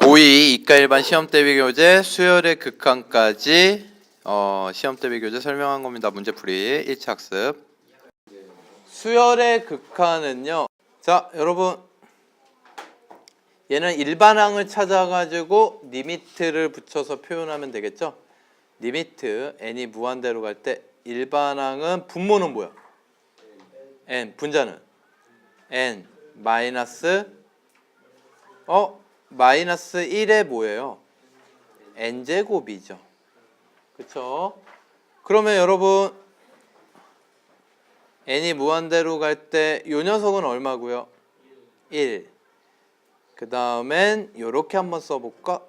고2 이과 일반 시험 대비 교재 수열의 극한까지 시험 대비 교재 설명한 겁니다. 문제풀이 1차 학습. 수열의 극한은요. 자, 여러분 얘는 일반항을 찾아가지고 리미트를 붙여서 표현하면 되겠죠. 리미트 n이 무한대로 갈 때 일반항은 분모는 뭐야? n, 분자는 n 마이너스 마이너스 1의 뭐예요? n제곱이죠. 그쵸? 그러면 여러분 n이 무한대로 갈 때 요 녀석은 얼마고요? 1. 그 다음엔 요렇게 한번 써볼까?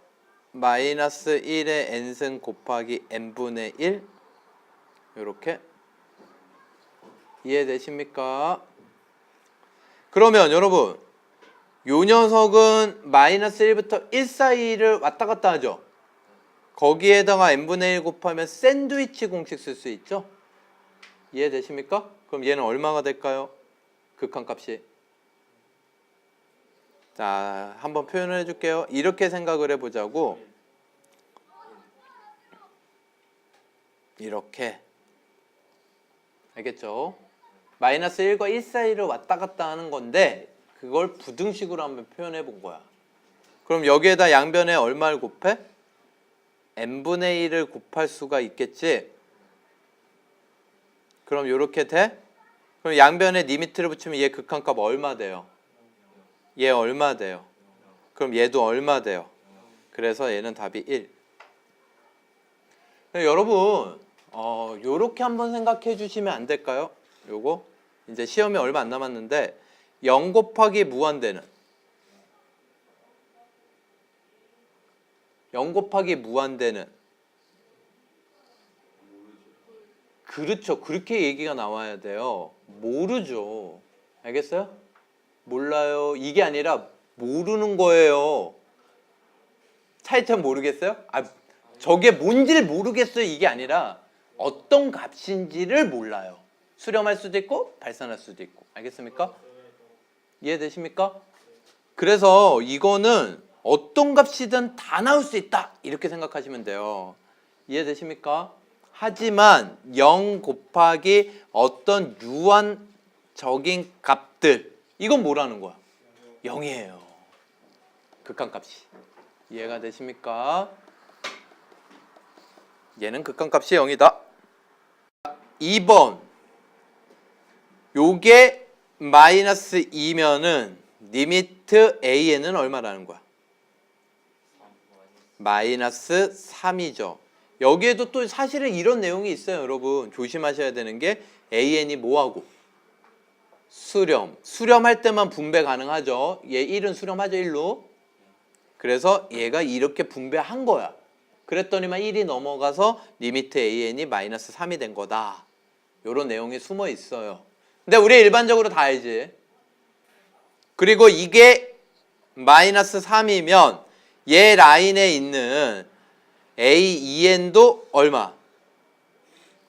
마이너스 1의 n승 곱하기 n분의 1 요렇게 이해되십니까? 그러면 여러분 요 녀석은 마이너스 1부터 1 사이를 왔다 갔다 하죠. 거기에다가 n분의 1 곱하면 샌드위치 공식 쓸 수 있죠. 이해되십니까? 그럼 얘는 얼마가 될까요? 극한값이. 자, 한번 표현을 해줄게요. 이렇게 생각을 해보자고. 이렇게. 알겠죠? 마이너스 1과 1 사이를 왔다 갔다 하는 건데 그걸 부등식으로 한번 표현해 본 거야. 그럼 여기에다 양변에 얼마를 곱해? n분의 1을 곱할 수가 있겠지? 그럼 이렇게 돼? 그럼 양변에 리미트를 붙이면 얘 극한값 얼마 돼요? 얘 얼마 돼요? 그럼 얘도 얼마 돼요? 그래서 얘는 답이 1. 여러분 요렇게 한번 생각해 주시면 안 될까요? 요거 이제 시험이 얼마 안 남았는데 0 곱하기 무한대는 0 곱하기 무한대는 그렇죠. 그렇게 얘기가 나와야 돼요. 모르죠. 알겠어요? 몰라요. 이게 아니라 모르는 거예요. 차이점 모르겠어요? 저게 뭔지를 모르겠어요. 이게 아니라 어떤 값인지를 몰라요. 수렴할 수도 있고 발산할 수도 있고. 알겠습니까? 이해되십니까? 그래서 이거는 어떤 값이든 다 나올 수 있다. 이렇게 생각하시면 돼요. 이해되십니까? 하지만 0 곱하기 어떤 유한적인 값들 이건 뭐라는 거야? 0이에요. 극한값이. 이해가 되십니까? 얘는 극한값이 0이다. 2번 요게 마이너스 2면은 리미트 an은 얼마라는 거야? 마이너스 3이죠. 여기에도 또 사실은 이런 내용이 있어요. 여러분 조심하셔야 되는 게 an이 뭐하고? 수렴할 때만 분배 가능하죠. 얘 1은 수렴하죠. 1로. 그래서 얘가 이렇게 분배한 거야. 그랬더니만 1이 넘어가서 리미트 an이 마이너스 3이 된 거다. 요런 내용이 숨어 있어요. 근데 우리 일반적으로 다 알지. 그리고 이게 마이너스 3이면 얘 라인에 있는 AEN도 얼마?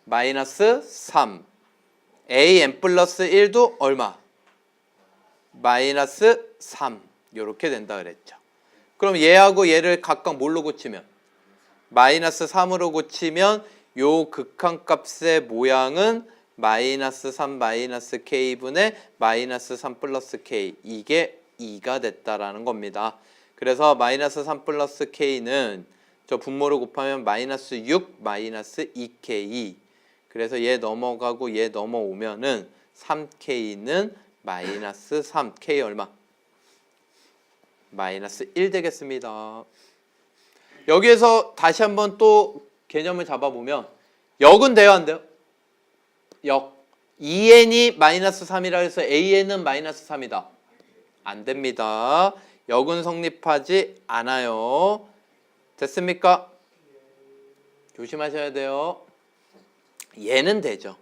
마이너스 3. AN 플러스 1도 얼마? 마이너스 3. 요렇게 된다 그랬죠. 그럼 얘하고 얘를 각각 뭘로 고치면? 마이너스 3으로 고치면 요 극한값의 모양은 마이너스 3 마이너스 K분의 마이너스 3 플러스 K. 이게 2가 됐다라는 겁니다. 그래서 마이너스 3 플러스 K는 저 분모를 곱하면 마이너스 6 마이너스 2K. 그래서 얘 넘어가고 얘 넘어오면은 3K는 마이너스 3. K 얼마? 마이너스 1 되겠습니다. 여기에서 다시 한번 또 개념을 잡아보면 역은 돼요 안 돼요? 역. 2n이 마이너스 3이라 해서 an은 마이너스 3이다. 안 됩니다. 역은 성립하지 않아요. 됐습니까? 조심하셔야 돼요. 얘는 되죠.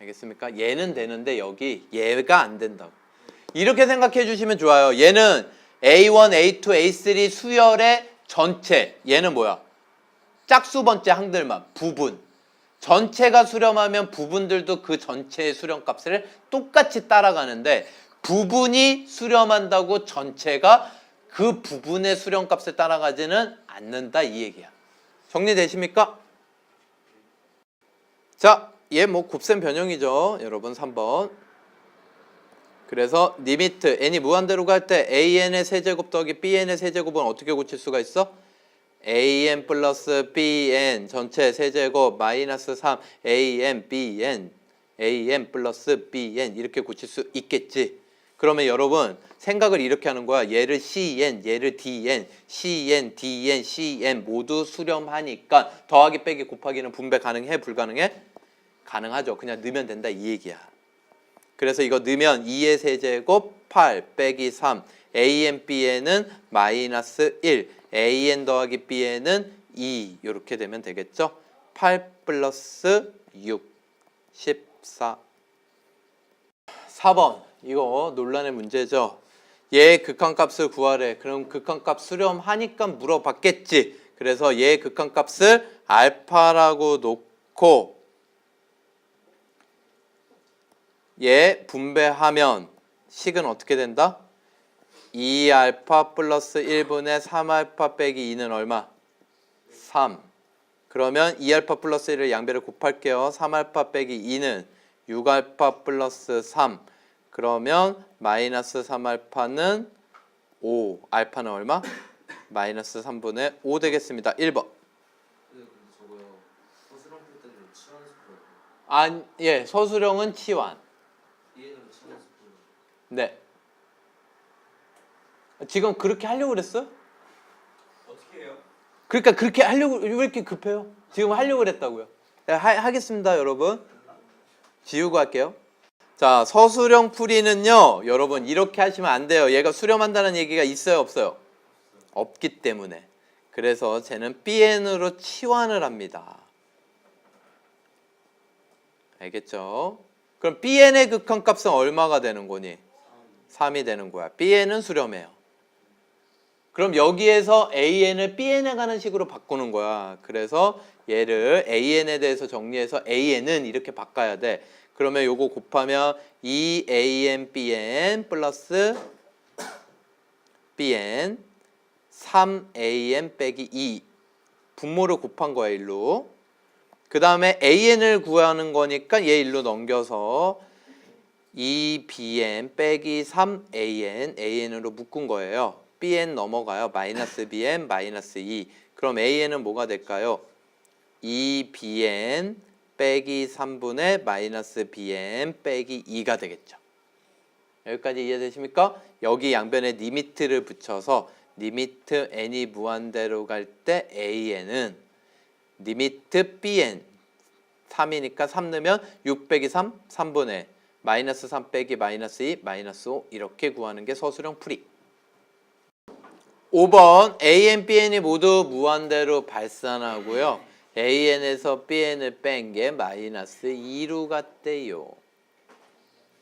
알겠습니까? 얘는 되는데 여기 얘가 안 된다고. 이렇게 생각해 주시면 좋아요. 얘는 A1, A2, A3 수열의 전체. 얘는 뭐야? 짝수 번째 항들만 부분. 전체가 수렴하면 부분들도 그 전체의 수렴값을 똑같이 따라가는데 부분이 수렴한다고 전체가 그 부분의 수렴값에 따라가지는 않는다 이 얘기야. 정리되십니까? 자, 얘 뭐 곱셈 변형이죠. 여러분 3번. 그래서 리미트 n이 무한대로 갈 때 an의 세제곱 더하기 bn의 세제곱은 어떻게 고칠 수가 있어? an 플러스 bn 전체 세제곱 마이너스 3 an bn an 플러스 bn 이렇게 고칠 수 있겠지. 그러면 여러분 생각을 이렇게 하는 거야. 얘를 cn, 얘를 dn, cn, dn, cn 모두 수렴하니까 더하기 빼기 곱하기는 분배 가능해? 불가능해? 가능하죠. 그냥 넣으면 된다 이 얘기야. 그래서 이거 넣으면 2의 세제곱 8 빼기 3 an, bn은 마이너스 1 an 더하기 bn은 2 이렇게 되면 되겠죠. 8 플러스 6 14 4번 이거 논란의 문제죠. 얘 극한값을 구하래. 그럼 극한값 수렴하니까 물어봤겠지. 그래서 얘 극한값을 알파라고 놓고 얘 분배하면 식은 어떻게 된다? 2알파 플러스 1분의 3알파 빼기 2는 얼마? 3. 그러면 2알파 플러스 1을 양배를 곱할게요. 3알파 빼기 2는 6알파 플러스 3. 그러면 마이너스 3알파는 5. 알파는 얼마? 마이너스 3분의 5 되겠습니다. 1번. 저거요. 서술형 풀 때는 치환해서 풀어요. 아, 예, 서술형은 치환. 얘는 치환해서 풀어요. 네. 지금 그렇게 하려고 그랬어요? 어떻게 해요? 그러니까 그렇게 하려고 왜 이렇게 급해요? 지금 하려고 그랬다고요. 네, 하겠습니다, 여러분. 지우고 할게요. 자, 서술형 풀이는요, 여러분 이렇게 하시면 안 돼요. 얘가 수렴한다는 얘기가 있어요, 없어요? 없기 때문에. 그래서 쟤는 BN으로 치환을 합니다. 알겠죠? 그럼 BN의 극한값은 얼마가 되는 거니? 3이 되는 거야. BN은 수렴해요. 그럼 여기에서 AN을 BN에 가는 식으로 바꾸는 거야. 그래서 얘를 AN에 대해서 정리해서 AN은 이렇게 바꿔야 돼. 그러면 요거 곱하면 2AN BN 플러스 BN 3AN 빼기 2 분모를 곱한 거야, 일로. 그 다음에 AN을 구하는 거니까 얘 일로 넘겨서 2BN 빼기 3AN AN으로 묶은 거예요. BN 넘어가요. 마이너스 BN 마이너스 2. 그럼 AN은 뭐가 될까요? 2BN 빼기 3분의 마이너스 BN 빼기 2가 되겠죠. 여기까지 이해되십니까? 여기 양변에 리미트를 붙여서 리미트 n이 무한대로 갈 때 AN은 리미트 BN 3이니까 3 넣으면 6 빼기 3 3분의 마이너스 3 빼기 마이너스 2 마이너스 5 이렇게 구하는 게 서술형 풀이. 5번 AN, BN이 모두 무한대로 발산하고요. AN에서 BN을 뺀 게 마이너스 2로 갔대요.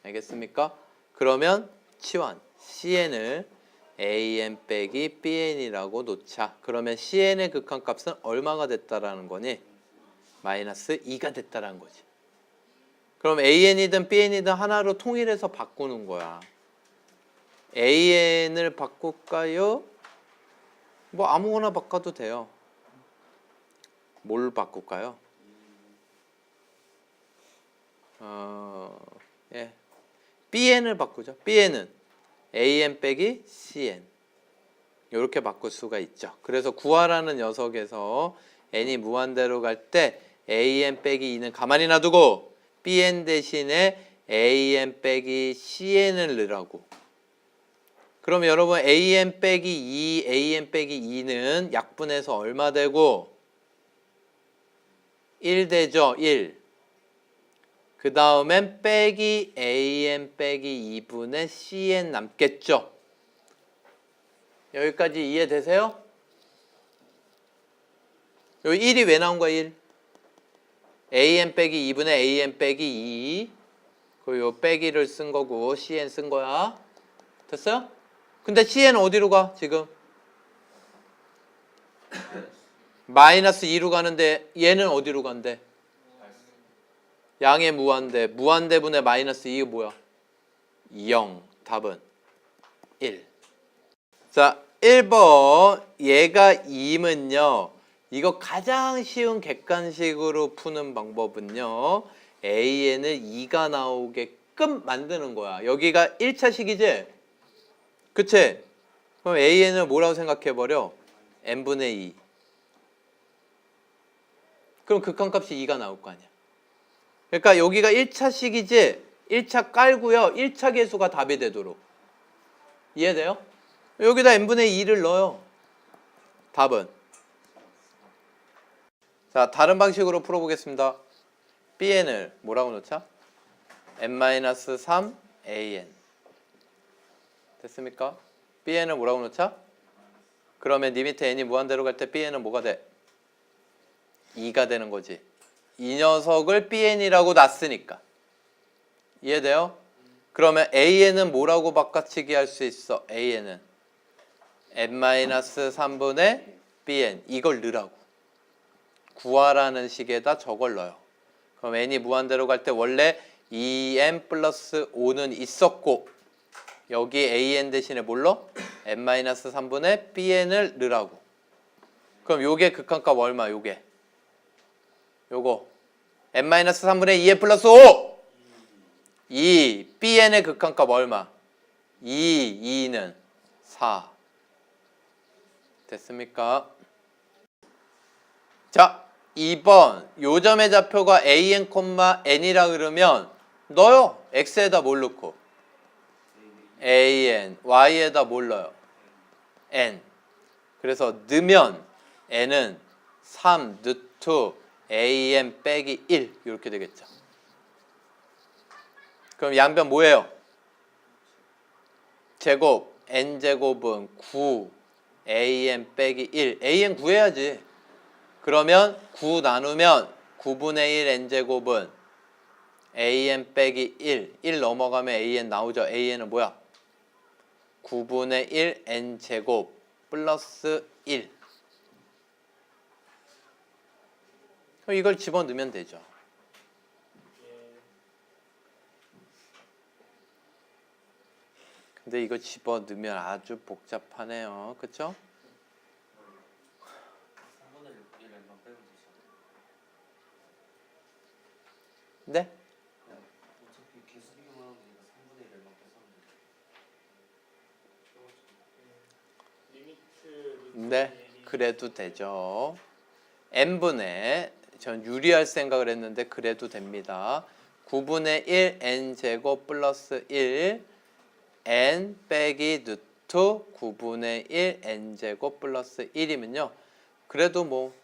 알겠습니까? 그러면 치환 CN을 AN 빼기 BN이라고 놓자. 그러면 CN의 극한값은 얼마가 됐다라는 거니? 마이너스 2가 됐다라는 거지. 그럼 AN이든 BN이든 하나로 통일해서 바꾸는 거야. AN을 바꿀까요? 뭐 아무거나 바꿔도 돼요. 뭘 바꿀까요? 예. BN을 바꾸죠. BN은 AN 빼기 CN 이렇게 바꿀 수가 있죠. 그래서 구하라는 녀석에서 n이 무한대로 갈 때 AN 빼기 2는 가만히 놔두고 BN 대신에 AN 빼기 CN을 넣으라고. 그럼 여러분 AN 빼기 2, AN 빼기 2는 약분해서 얼마 되고? 1 되죠. 1. 그 다음엔 빼기 AN 빼기 2분의 CN 남겠죠. 여기까지 이해되세요? 여기 1이 왜 나온 거야? 1. AN 빼기 2분의 AN 빼기 2. 그리고 요 빼기를 쓴 거고 CN 쓴 거야. 됐어요? 근데 CN 어디로 가? 지금? 마이너스 2로 가는데 얘는 어디로 간대? 양의 무한대. 무한대분의 마이너스 2가 뭐야? 0. 답은 1. 자, 1번 얘가 2면요. 이거 가장 쉬운 객관식으로 푸는 방법은요. AN을 2가 나오게끔 만드는 거야. 여기가 1차식이지? 그치? 그럼 AN을 뭐라고 생각해버려? n분의 2. 그럼 극한값이 2가 나올 거 아니야. 그러니까 여기가 1차식이지? 1차 깔고요. 1차 계수가 답이 되도록. 이해돼요? 여기다 n분의 2를 넣어요. 답은. 자, 다른 방식으로 풀어보겠습니다. bn을 뭐라고 놓자? n-3 an. 됐습니까? bn을 뭐라고 놓자? 그러면 니 밑에 n이 무한대로 갈 때 bn은 뭐가 돼? 2가 되는 거지. 이 녀석을 bn이라고 놨으니까. 이해돼요? 그러면 an은 뭐라고 바꿔치기 할 수 있어? an은 n-3분의 bn. 이걸 넣으라고. 구하라는 식에다 저걸 넣어요. 그럼 n이 무한대로 갈 때 원래 2n 플러스 5는 있었고 여기 an 대신에 뭘로? n-3분의 bn을 넣으라고. 그럼 요게 극한값 얼마? 요게 요거 n-3분의 2n 플러스 5 2 bn의 극한값 얼마? 2는 4. 됐습니까? 자, 2번 요점의 좌표가 an, n이라 그러면 넣어요. x에다 뭘 넣고? an, y에다 뭘 넣어요? n. 그래서 넣으면 n은 3 루트 an 빼기 1 이렇게 되겠죠. 그럼 양변 뭐예요? 제곱 n제곱은 9 an 빼기 1. an 구해야지. 그러면 9 나누면 9분의 1 n제곱은 an 빼기 1 넘어가면 an 나오죠. an은 뭐야? 9분의 1 n제곱 플러스 1. 그럼 이걸 집어넣으면 되죠. 근데 이거 집어넣으면 아주 복잡하네요. 그쵸? 3분의 1만 빼면 되죠. 네? 어차피 계수 비교만 하면 되니까 3분의 1만 빼서 하면 되죠. 네, 그래도 되죠. n분의, 전 유리할 생각을 했는데 그래도 됩니다. 9분의 1 n제곱 플러스 1 n 빼기 루트 9분의 1 n제곱 플러스 1이면요. 그래도 뭐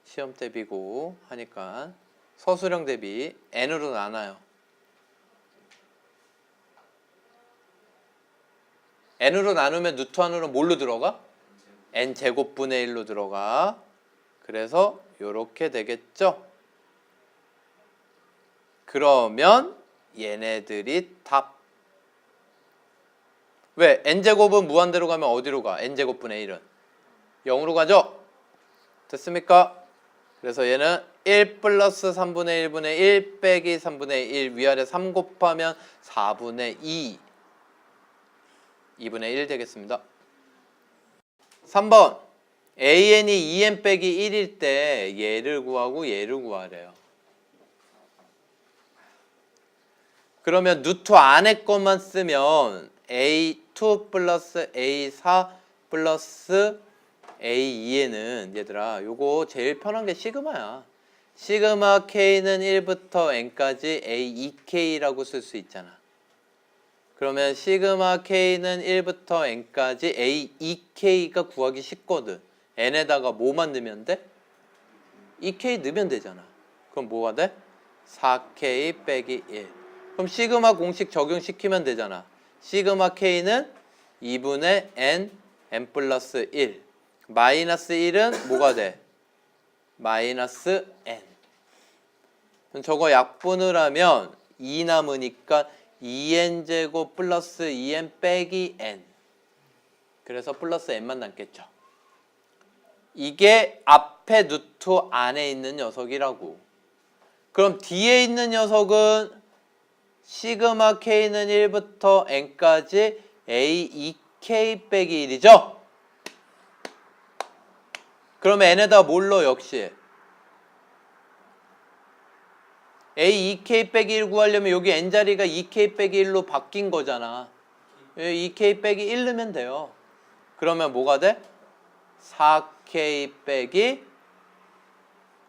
시험 대비고 하니까 서술형 대비 n으로 나눠요. n으로 나누면 루트 안으로 뭘로 들어가? n제곱분의 1로 들어가. 그래서 요렇게 되겠죠? 그러면 얘네들이 답. 왜? n제곱은 무한대로 가면 어디로 가? n제곱분의 1은 0으로 가죠? 됐습니까? 그래서 얘는 1 플러스 3분의 1분의 1 빼기 3분의 1 위아래 3 곱하면 4분의 2 2분의 1 되겠습니다. 3번 an이 2n 빼기 1일 때 얘를 구하고 얘를 구하래요. 그러면 루트 안에 것만 쓰면 a2 플러스 a4 플러스 a2에는 얘들아 요거 제일 편한 게 시그마야. 시그마 k는 1부터 n까지 a2k라고 쓸 수 있잖아. 그러면 시그마 k는 1부터 n까지 a2k가 구하기 쉽거든. n에다가 뭐만 넣으면 돼? 2k 넣으면 되잖아. 그럼 뭐가 돼? 4k 빼기 1. 그럼 시그마 공식 적용시키면 되잖아. 시그마 k는 2분의 n 플러스 1. 마이너스 1은 뭐가 돼? 마이너스 n. 저거 약분을 하면 2 남으니까 2n제곱 플러스 2n 빼기 n. 그래서 플러스 n만 남겠죠. 이게 앞에 루트 안에 있는 녀석이라고. 그럼 뒤에 있는 녀석은 시그마 k는 1부터 n까지 a2k 빼기 1이죠? 그러면 n에다 뭘로 역시 a 2k 빼기 1 구하려면 여기 n자리가 2k 빼기 1로 바뀐 거잖아. 2k 빼기 1 넣으면 돼요. 그러면 뭐가 돼? 4k 빼기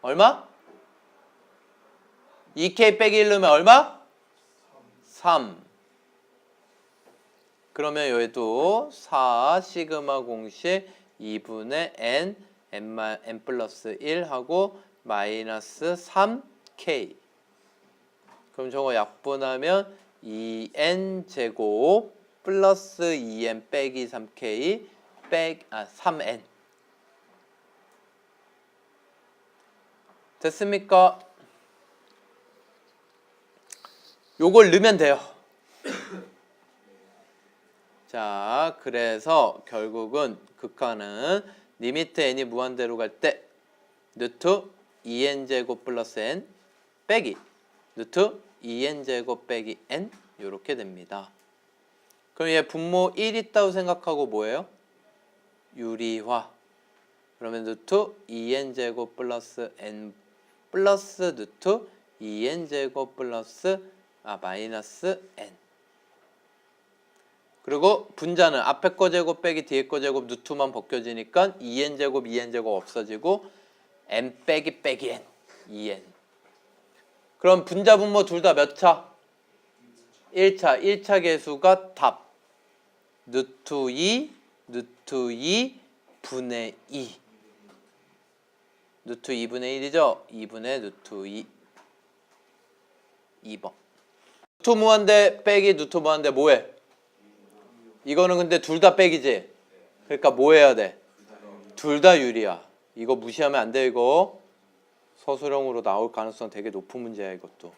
얼마? 2k 빼기 1 넣으면 얼마? 3. 그러면 여기도 4 시그마 공식 2분의 n 플러스 1 하고 마이너스 3k. 그럼 저거 약분하면 2n 제곱 플러스 2n 빼기 3k 3n. 됐습니까? 요걸 넣으면 돼요. 자, 그래서 결국은 극한은 리미트 n이 무한대로 갈 때 루트 2n 제곱 플러스 n 빼기 루트 2n 제곱 빼기 n 이렇게 됩니다. 그럼 얘 분모 1 있다고 생각하고 뭐예요? 유리화. 그러면 루트 2n 제곱 플러스 n 플러스 루트 2n 제곱 플러스 마이너스 n. 그리고 분자는 앞에 거 제곱 빼기 뒤에 거 제곱 루트만 벗겨지니까 2n 제곱 2n 제곱 없어지고 n 빼기 빼기 n 2n. 그럼 분자 분모 둘 다 몇 차? 1차. 1차 계수가 답. 루트 2 분의 2. 루트 2분의 1이죠? 2분의 루트 2. 2번. 루트 무한대 빼기 루트 무한대 뭐해? 이거는 근데 둘 다 빼기지? 그러니까 뭐 해야 돼? 둘 다 유리야. 이거 무시하면 안 돼. 이거 서술형으로 나올 가능성 되게 높은 문제야 이것도.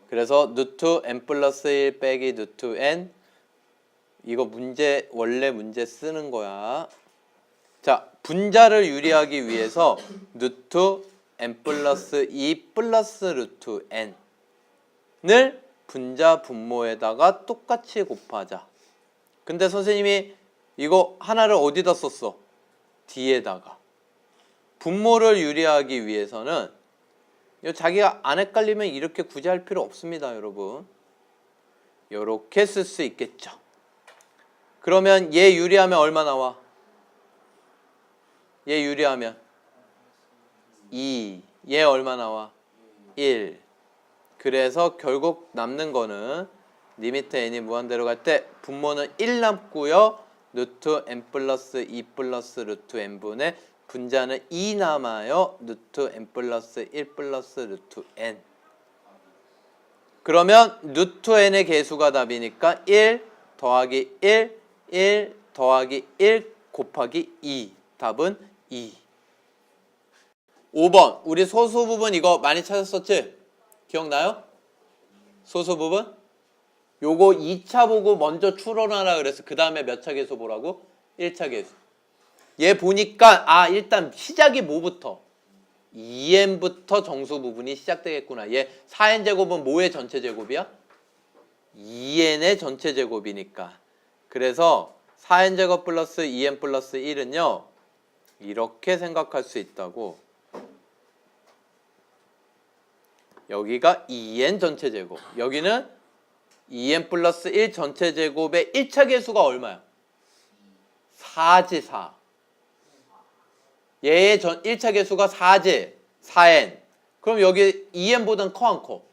그래서 루트 n 플러스 1 빼기 루트 n. 이거 문제 원래 문제 쓰는 거야. 자, 분자를 유리하기 위해서 루트 n 플러스 2 플러스 루트 n을 분자 분모에다가 똑같이 곱하자. 근데 선생님이 이거 하나를 어디다 썼어? 뒤에다가. 분모를 유리하기 위해서는 자기가 안 헷갈리면 이렇게 굳이 할 필요 없습니다, 여러분. 이렇게 쓸 수 있겠죠. 그러면 얘 유리하면 얼마 나와? 얘 유리하면 2. 얘 얼마 나와? 1. 그래서 결국 남는 거는 리미트 n이 무한대로 갈 때 분모는 1 남고요. 루트 n 플러스 2 플러스 루트 n분의 분자는 2 남아요. 루트 n 플러스 1 플러스 루트 n. 그러면 루트 n의 개수가 답이니까 1 더하기 1, 1 더하기 1 곱하기 2. 답은 2. 5번. 우리 소수 부분 이거 많이 찾았었지? 기억나요? 소수 부분? 요거 2차 보고 먼저 추론하라 그래서 그 다음에 몇 차 계수 보라고? 1차 계수. 얘 보니까 일단 시작이 뭐부터? 2n부터 정수 부분이 시작되겠구나. 얘 4n 제곱은 뭐의 전체 제곱이야? 2n의 전체 제곱이니까. 그래서 4n 제곱 플러스 2n 플러스 1은요. 이렇게 생각할 수 있다고. 여기가 2n 전체 제곱. 여기는 2n 플러스 1 전체 제곱의 1차 계수가 얼마야? 4지 4. 얘의 1차 계수가 4지 4n. 그럼 여기 2n보단 커 안 커?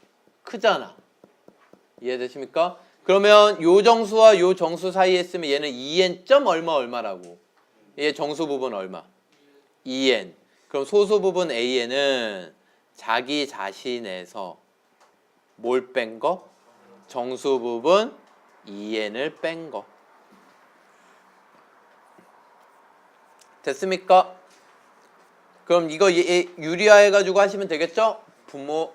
크잖아. 이해되십니까? 그러면 요 정수와 요 정수 사이에 있으면 얘는 2n 점 얼마라고. 얘 정수 부분 얼마? 2n. 그럼 소수 부분 an은 자기 자신에서 뭘 뺀 거? 정수 부분 2n을 뺀 거. 됐습니까? 그럼 이거 유리화해가지고 하시면 되겠죠? 분모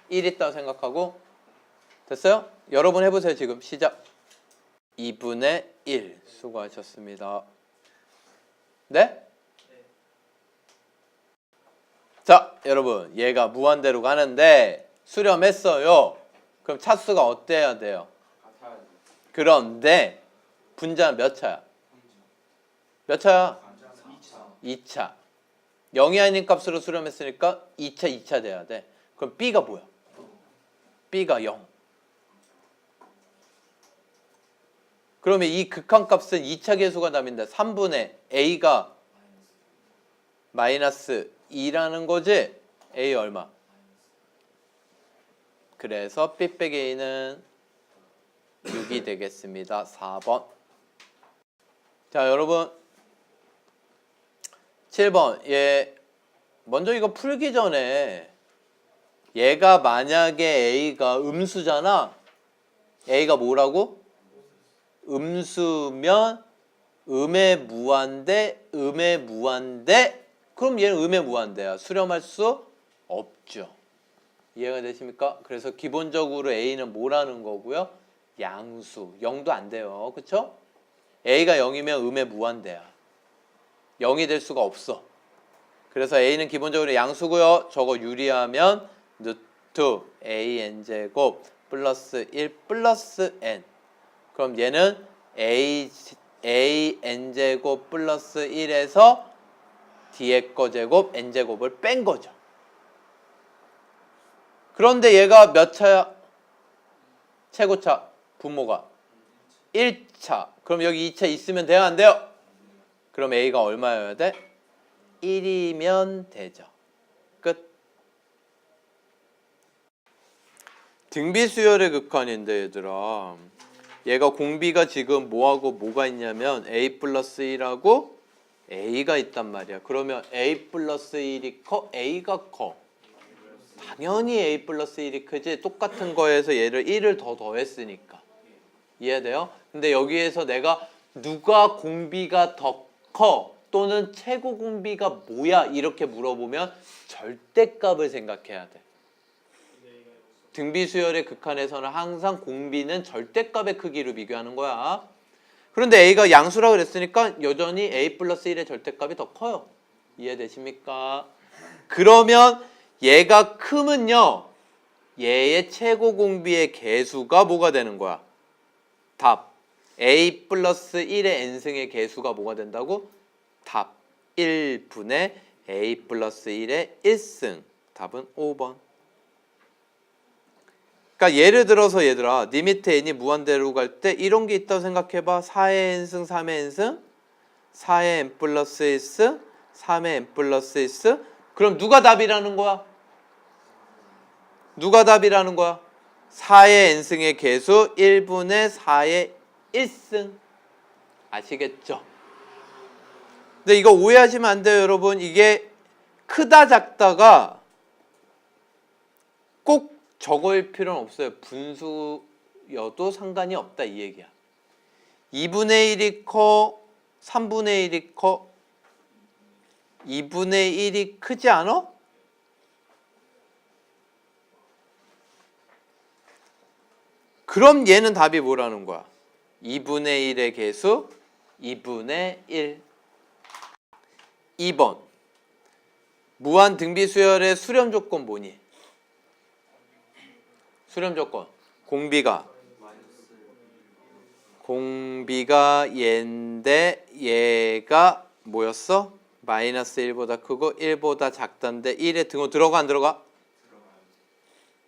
1 있다고 생각하고. 됐어요? 여러분 해보세요. 지금 시작. 2분의 1 수고하셨습니다. 네? 자, 여러분 얘가 무한대로 가는데 수렴했어요. 그럼 차수가 어때야 돼요? 같아야죠. 그런데 분자는 몇 차야? 몇 차야? 2차. 2차. 0이 아닌 값으로 수렴했으니까 2차 돼야 돼. 그럼 B가 뭐야? B가 0. 그러면 이 극한값은 2차 계수가 답인데 3분의 A가 마이너스 2라는 거지? A 얼마? 그래서 B 빼기 A는 6이 되겠습니다. 4번. 자, 여러분 7번. 먼저 이거 풀기 전에 얘가 만약에 A가 음수잖아. A가 뭐라고? 음수면 음의 무한대, 음의 무한대. 그럼 얘는 음의 무한대야. 수렴할 수 없죠. 이해가 되십니까? 그래서 기본적으로 A는 뭐라는 거고요? 양수. 0도 안 돼요. 그쵸? A가 0이면 음의 무한대야. 0이 될 수가 없어. 그래서 A는 기본적으로 양수고요. 저거 유리하면 루트 AN제곱 플러스 1 플러스 N. 그럼 얘는 AN제곱 플러스 1에서 뒤에 거 제곱 N제곱을 뺀 거죠. 그런데 얘가 몇 차야? 최고차 분모가 1차. 그럼 여기 2차 있으면 돼요? 안 돼요? 그럼 A가 얼마여야 돼? 1이면 되죠. 끝. 등비수열의 극한인데 얘들아, 얘가 공비가 지금 뭐하고 뭐가 있냐면 A 플러스 1하고 A가 있단 말이야. 그러면 A 플러스 1이 커? A가 커? 당연히 A 플러스 1이 크지. 똑같은 거에서 얘를 1을 더 더했으니까. 이해돼요? 근데 여기에서 내가 누가 공비가 더 커? 또는 최고 공비가 뭐야? 이렇게 물어보면 절대값을 생각해야 돼. 등비수열의 극한에서는 항상 공비는 절대값의 크기로 비교하는 거야. 그런데 A가 양수라고 그랬으니까 여전히 A 플러스 1의 절대값이 더 커요. 이해되십니까? 그러면 얘가 크면요, 얘의 최고 공비의 개수가 뭐가 되는 거야? 답. A 플러스 1의 n승의 개수가 뭐가 된다고? 답. 1분의 A 플러스 1의 1승. 답은 5번. 그러니까 예를 들어서 얘들아, 니 밑에 n이 무한대로 갈 때 이런 게 있다고 생각해봐. 4의 n승, 3의 n승, 4의 n 플러스 1승, 3의 n 플러스 1승. 그럼 누가 답이라는 거야? 누가 답이라는 거야? 4의 n승의 개수 1분의 4의 1승. 아시겠죠? 근데 이거 오해하시면 안 돼요, 여러분. 이게 크다 작다가 꼭 적을 필요는 없어요. 분수여도 상관이 없다 이 얘기야. 2분의 1이 커? 3분의 1이 커? 2분의 1이 크지 않아? 그럼 얘는 답이 뭐라는 거야? 2분의 1의 개수 2분의 1. 2번. 무한 등비수열의 수렴 조건 뭐니? 수렴 조건. 공비가 얘인데 얘가 뭐였어? 마이너스 1보다 크고 1보다 작다인데 1의 등호 들어가 안 들어가?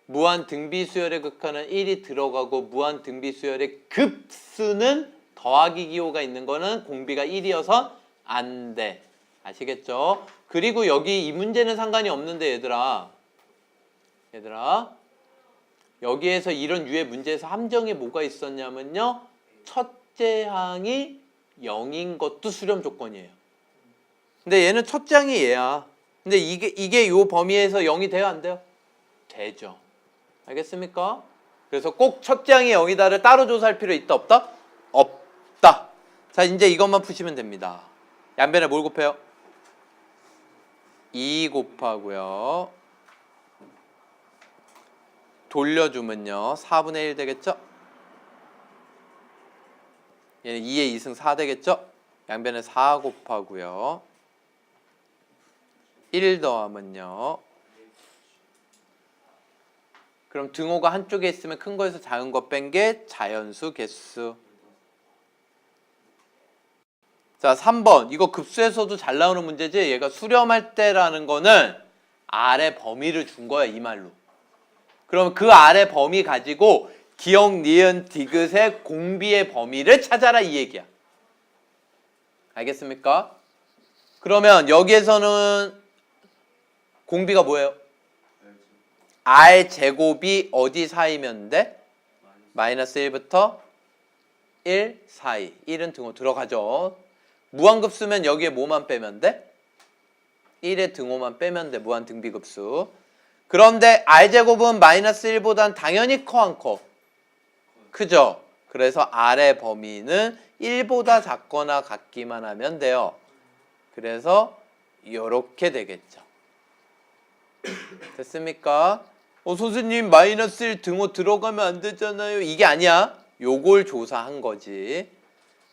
무한 등비수열의 극한은 1이 들어가고 무한 등비수열의 급수는 더하기 기호가 있는 거는 공비가 1이어서 안 돼. 아시겠죠? 그리고 여기 이 문제는 상관이 없는데 얘들아 여기에서 이런 유의 문제에서 함정이 뭐가 있었냐면요, 첫째 항이 0인 것도 수렴 조건이에요. 근데 얘는 첫째 항이 얘야. 근데 이게 요 범위에서 0이 돼요 안 돼요? 되죠. 알겠습니까? 그래서 꼭 첫째 항이 0이다를 따로 조사할 필요 있다 없다? 없다. 자, 이제 이것만 푸시면 됩니다. 양변에 뭘 곱해요? 2 곱하고요. 돌려주면요 4분의 1 되겠죠? 얘는 2의 2승 4 되겠죠? 양변에 4 곱하고요. 1 더하면요. 그럼 등호가 한쪽에 있으면 큰 거에서 작은 거 뺀 게 자연수 개수. 자, 3번. 이거 급수에서도 잘 나오는 문제지. 얘가 수렴할 때라는 거는 아래 범위를 준 거야, 이 말로. 그럼 그 아래 범위 가지고 기역, 니은, 디귿의 공비의 범위를 찾아라, 이 얘기야. 알겠습니까? 그러면 여기에서는 공비가 뭐예요? R 제곱이 어디 사이면 돼? 마이너스 1부터 1 사이. 1은 등호 들어가죠. 무한급수면 여기에 뭐만 빼면 돼? 1의 등호만 빼면 돼. 무한 등비급수. 그런데 R제곱은 마이너스 1보단 당연히 커, 안 커? 크죠? 그래서 R의 범위는 1보다 작거나 같기만 하면 돼요. 그래서 이렇게 되겠죠. 됐습니까? 선생님 마이너스 1 등호 들어가면 안 되잖아요. 이게 아니야. 요걸 조사한 거지.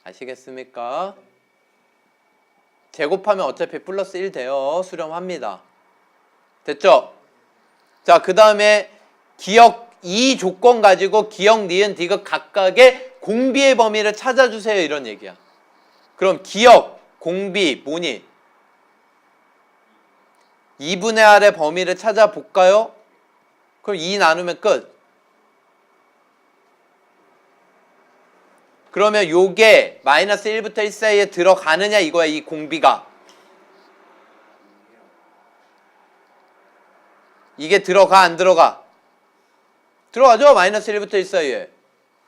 아시겠습니까? 제곱하면 어차피 플러스 1 돼요. 수렴합니다. 됐죠? 자, 그 다음에 기역 이 조건 가지고 기역, 니은, 디귿 각각의 공비의 범위를 찾아주세요. 이런 얘기야. 그럼 기역, 공비, 뭐니? 2분의 R의 범위를 찾아볼까요? 그럼 2 나누면 끝. 그러면 요게 마이너스 1부터 1 사이에 들어가느냐 이거야, 이 공비가. 이게 들어가, 안 들어가? 들어가죠? 마이너스 1부터 1 사이에.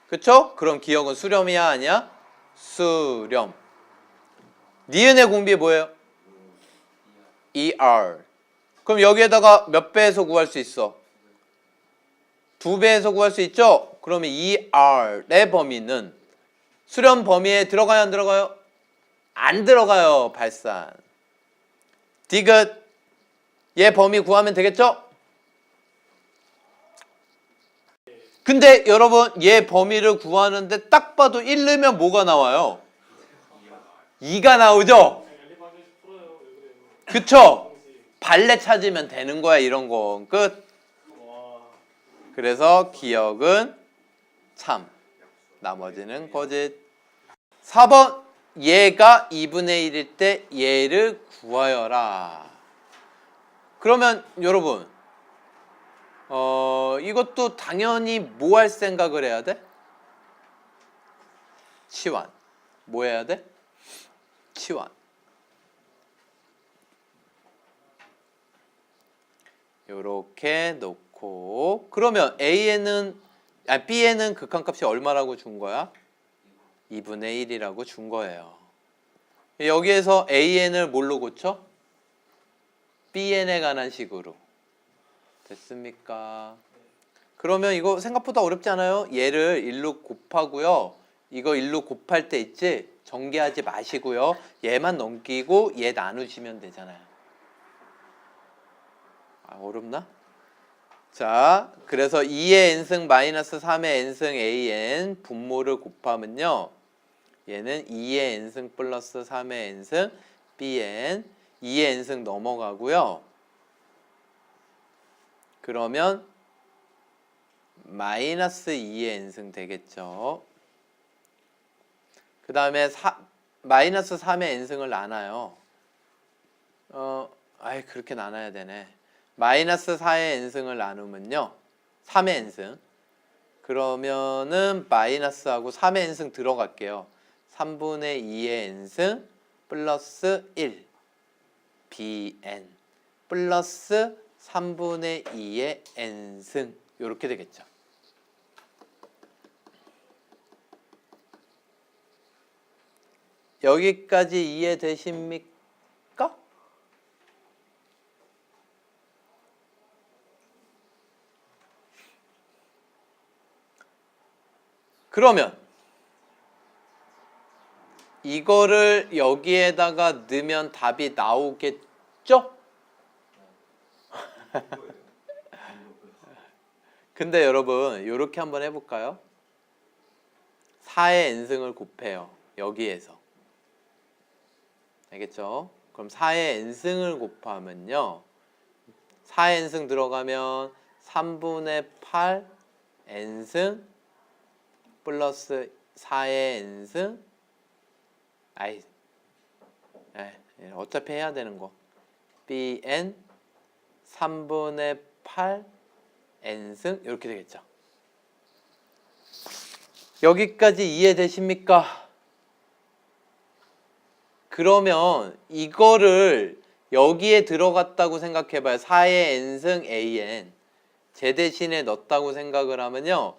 그쵸? 그럼 기역은 수렴이야, 아니야? 수렴. 니은의 공비 뭐예요? ER. 그럼 여기에다가 몇 배에서 구할 수 있어? 2배에서 구할 수 있죠? 그러면 ER의 범위는 수렴 범위에 들어가요, 안 들어가요? 안 들어가요, 발산. 디귿 얘 범위 구하면 되겠죠? 근데 여러분 얘 범위를 구하는데 딱 봐도 1 넣으면 뭐가 나와요? 2가 나오죠? 그쵸? 발레 찾으면 되는 거야, 이런 거. 끝. 그래서 기역은 참, 나머지는 거짓. 4번 얘가 2분의 1일 때 얘를 구하여라. 그러면 여러분 이것도 당연히 뭐 할 생각을 해야 돼? 치환. 뭐 해야 돼? 치환. 요렇게 놓고 그러면 B에는 극한값이 얼마라고 준 거야? 2분의 1이라고 준 거예요. 여기에서 AN을 뭘로 고쳐? BN에 관한 식으로. 됐습니까? 그러면 이거 생각보다 어렵지 않아요? 얘를 1로 곱하고요. 이거 1로 곱할 때 있지? 전개하지 마시고요. 얘만 넘기고 얘 나누시면 되잖아요. 어렵나? 자, 그래서 2의 n승 마이너스 3의 n승 an 분모를 곱하면요. 얘는 2의 n승 플러스 3의 n승 bn 2의 n승 넘어가고요. 그러면 마이너스 2의 n승 되겠죠. 그 다음에 마이너스 3의 n승을 나눠요. 그렇게 나눠야 되네. 마이너스 4의 n승을 나누면요. 3의 n승. 그러면은 마이너스하고 3의 n승 들어갈게요. 3분의 2의 n승 플러스 1 bn 플러스 3분의 2의 n승 이렇게 되겠죠. 여기까지 이해되십니까? 그러면 이거를 여기에다가 넣으면 답이 나오겠죠? 근데 여러분 이렇게 한번 해볼까요? 4의 n승을 곱해요. 여기에서. 알겠죠? 그럼 4의 n승을 곱하면요. 4의 n승 들어가면 3분의 8 n승 플러스 4의 n승 어차피 해야 되는 거. bn 3분의 8 n승 이렇게 되겠죠. 여기까지 이해되십니까? 그러면 이거를 여기에 들어갔다고 생각해봐요. 4의 n승 an 제 대신에 넣었다고 생각을 하면요.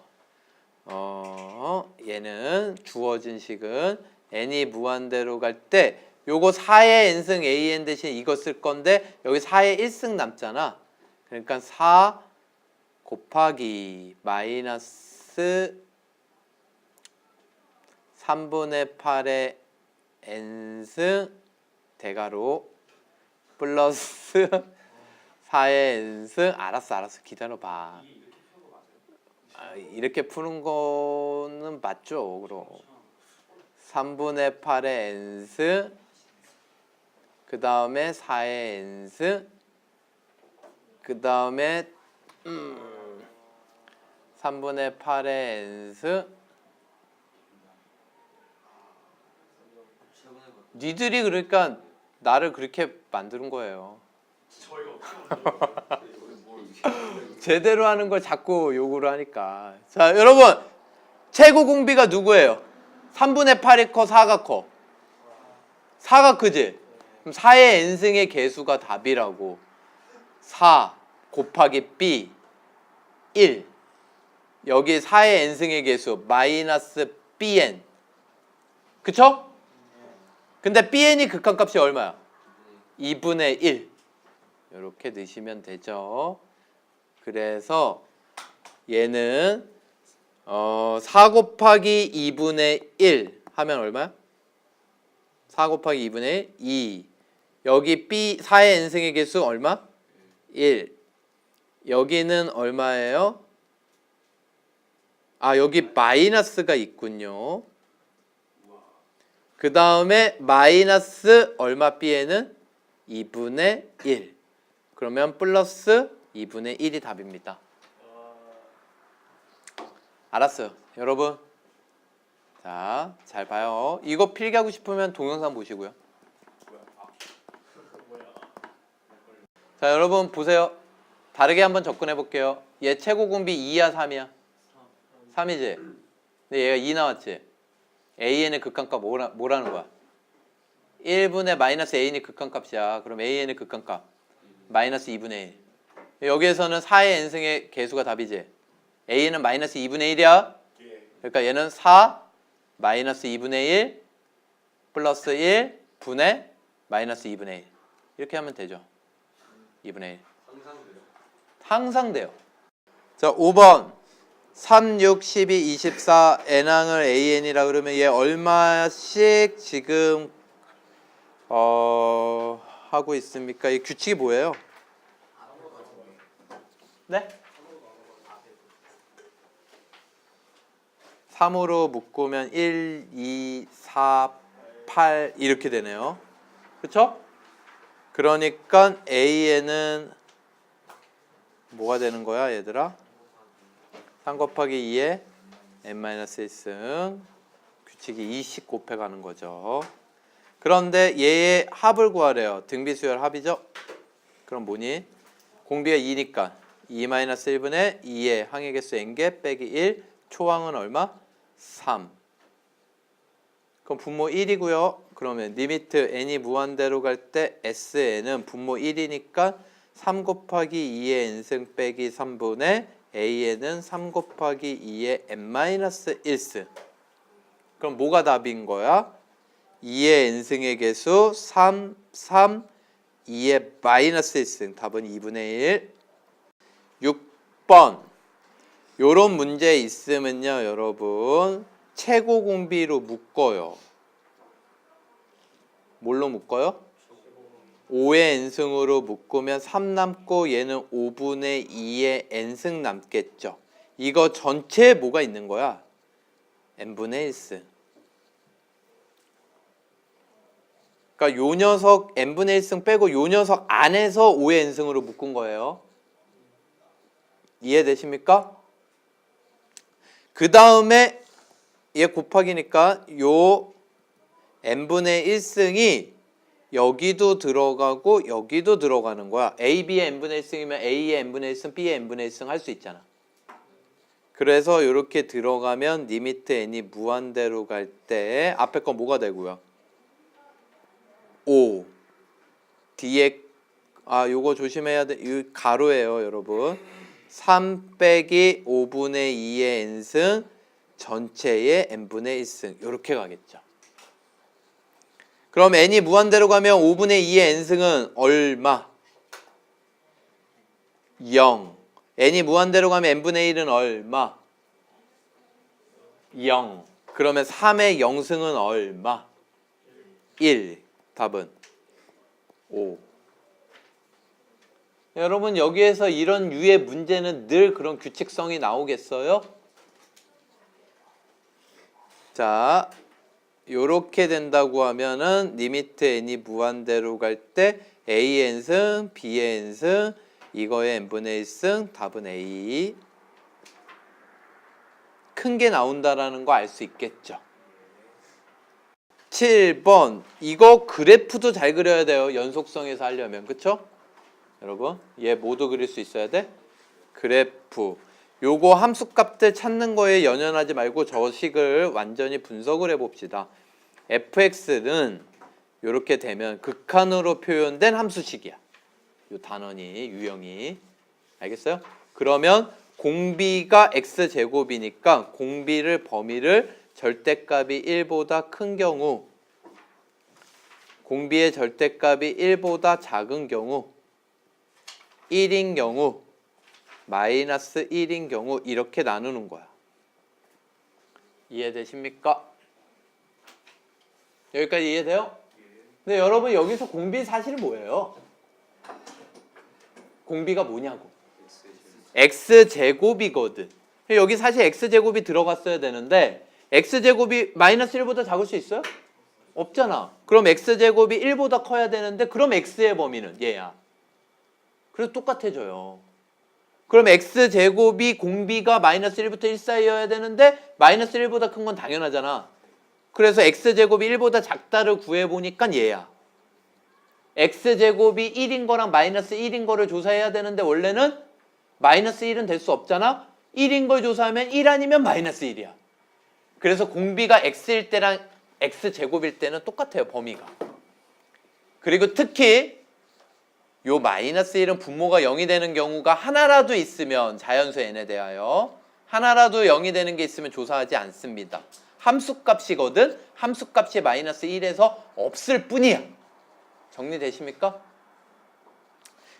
얘는 주어진 식은 n이 무한대로 갈 때 요거 4의 n승 an 대신 이거 쓸 건데 여기 4의 1승 남잖아. 그러니까 4 곱하기 마이너스 3분의 8의 n승 대가로 플러스 4의 n승 알았어 기다려봐. 이렇게 푸는 거는 맞죠. 그럼 3분의 8의 n승 그 다음에 4의 n승 그 다음에 3분의 8의 n승 니들이 그러니까 나를 그렇게 만드는 거예요. 제대로 하는 걸 자꾸 요구를 하니까. 자, 여러분 최고 공비가 누구예요? 3분의 8이 커 4가 커? 4가 크지? 그럼 4의 n승의 개수가 답이라고. 4 곱하기 b 1 여기 4의 n승의 개수 마이너스 bn 그쵸? 근데 bn이 극한값이 얼마야? 2분의 1 이렇게 넣으시면 되죠. 그래서 얘는 4 곱하기 2분의 1 하면 얼마야? 4 곱하기 2분의 2 여기 b 4의 n승의 개수 얼마? 1 여기는 얼마예요? 여기 마이너스가 있군요. 그 다음에 마이너스 얼마 b에는 2분의 1 그러면 플러스 2분의 1이 답입니다. 알았어요 여러분. 자, 잘 봐요. 이거 필기하고 싶으면 동영상 보시고요. 자, 여러분 보세요. 다르게 한번 접근해 볼게요. 얘 최고 공비 2야 3이야? 3이지? 근데 얘가 2 나왔지? an의 극한값 뭐라는 거야? 1분의 마이너스 a이 극한값이야. 그럼 an의 극한값 마이너스 2분의 1 여기에서는 4의 n승의 개수가 답이지? a는 마이너스 2분의 1이야. 그러니까 얘는 4 마이너스 2분의 1 플러스 1 분의 마이너스 2분의 1 이렇게 하면 되죠. 2분의 1 항상 돼요. 자, 5번 3, 6, 12, 24 n항을 an이라 그러면 얘 얼마씩 지금 하고 있습니까? 이 규칙이 뭐예요? 네? 3으로 묶으면 1, 2, 4, 8 이렇게 되네요. 그렇죠? 그러니까 an은 뭐가 되는 거야 얘들아? 3 곱하기 2에 n-1승 규칙이 20 곱해가는 거죠. 그런데 얘의 합을 구하래요. 등비수열 합이죠? 그럼 뭐니? 공비가 2니까 2-1분의 2의 항의 개수 n개 빼기 1 초항은 얼마? 3 그럼 분모 1이고요. 그러면 리미트 n이 무한대로 갈 때 sn은 분모 1이니까 3 곱하기 2의 n승 빼기 3분의 an은 3 곱하기 2의 n-1승 그럼 뭐가 답인 거야? 2의 n승의 개수 3, 3, 2의 마이너스 1승 답은 2분의 1 6번 요런 문제 있으면요 여러분 최고 공비로 묶어요. 뭘로 묶어요? 5의 n승으로 묶으면 3 남고 얘는 5분의 2의 n승 남겠죠. 이거 전체에 뭐가 있는 거야? n분의 1승. 그러니까 요 녀석 n분의 1승 빼고 요 녀석 안에서 5의 n승으로 묶은 거예요. 이해되십니까? 그 다음에 얘 곱하기니까 요 n분의 1승이 여기도 들어가고 여기도 들어가는 거야. A, B의 n분의 1승이면 A의 n분의 1승, B의 n분의 1승 할 수 있잖아. 그래서 이렇게 들어가면 리미트 n이 무한대로 갈 때 앞에 거 뭐가 되고요? 5 뒤에 요거 조심해야 돼. 이 가로예요, 여러분. 3 빼기 5분의 2의 n승 전체의 n분의 1승 이렇게 가겠죠. 그럼 n이 무한대로 가면 5분의 2의 n승은 얼마? 0. n이 무한대로 가면 n분의 1은 얼마? 0. 그러면 3의 0승은 얼마? 1. 답은 5. 여러분 여기에서 이런 유의 문제는 늘 그런 규칙성이 나오겠어요? 자, 요렇게 된다고 하면은 리미트 n이 무한대로 갈 때 a n승, b n승, 이거의 n분의 1승, 답은 a. 큰 게 나온다라는 거 알 수 있겠죠. 7번 이거 그래프도 잘 그려야 돼요. 연속성에서 하려면. 그쵸? 여러분 얘 모두 그릴 수 있어야 돼. 그래프 요거 함수값들 찾는 거에 연연하지 말고 저 식을 완전히 분석을 해봅시다. fx는 이렇게 되면 극한으로 표현된 함수식이야. 요 단원이 유형이 알겠어요? 그러면 공비가 x제곱이니까 공비를 범위를 절대값이 1보다 큰 경우 공비의 절대값이 1보다 작은 경우 1인 경우 마이너스 1인 경우 이렇게 나누는 거야. 이해되십니까? 여기까지 이해돼요? 근데 여러분 여기서 공비 사실은 뭐예요? 공비가 뭐냐고. x제곱이거든. 여기 사실 x제곱이 들어갔어야 되는데 x제곱이 마이너스 1보다 작을 수 있어요? 없잖아. 그럼 x제곱이 1보다 커야 되는데 그럼 x의 범위는 얘야. 그래서 똑같아져요. 그럼 x제곱이 공비가 마이너스 1부터 1 사이여야 되는데 마이너스 1보다 큰 건 당연하잖아. 그래서 x제곱이 1보다 작다를 구해보니까 얘야. x제곱이 1인 거랑 마이너스 1인 거를 조사해야 되는데 원래는 마이너스 1은 될 수 없잖아. 1인 걸 조사하면 1 아니면 마이너스 1이야. 그래서 공비가 x일 때랑 x제곱일 때는 똑같아요. 범위가. 그리고 특히 요 마이너스 1은 분모가 0이 되는 경우가 하나라도 있으면 자연수 n에 대하여 하나라도 0이 되는 게 있으면 조사하지 않습니다. 함수값이거든. 함수값이 마이너스 1에서 없을 뿐이야. 정리되십니까?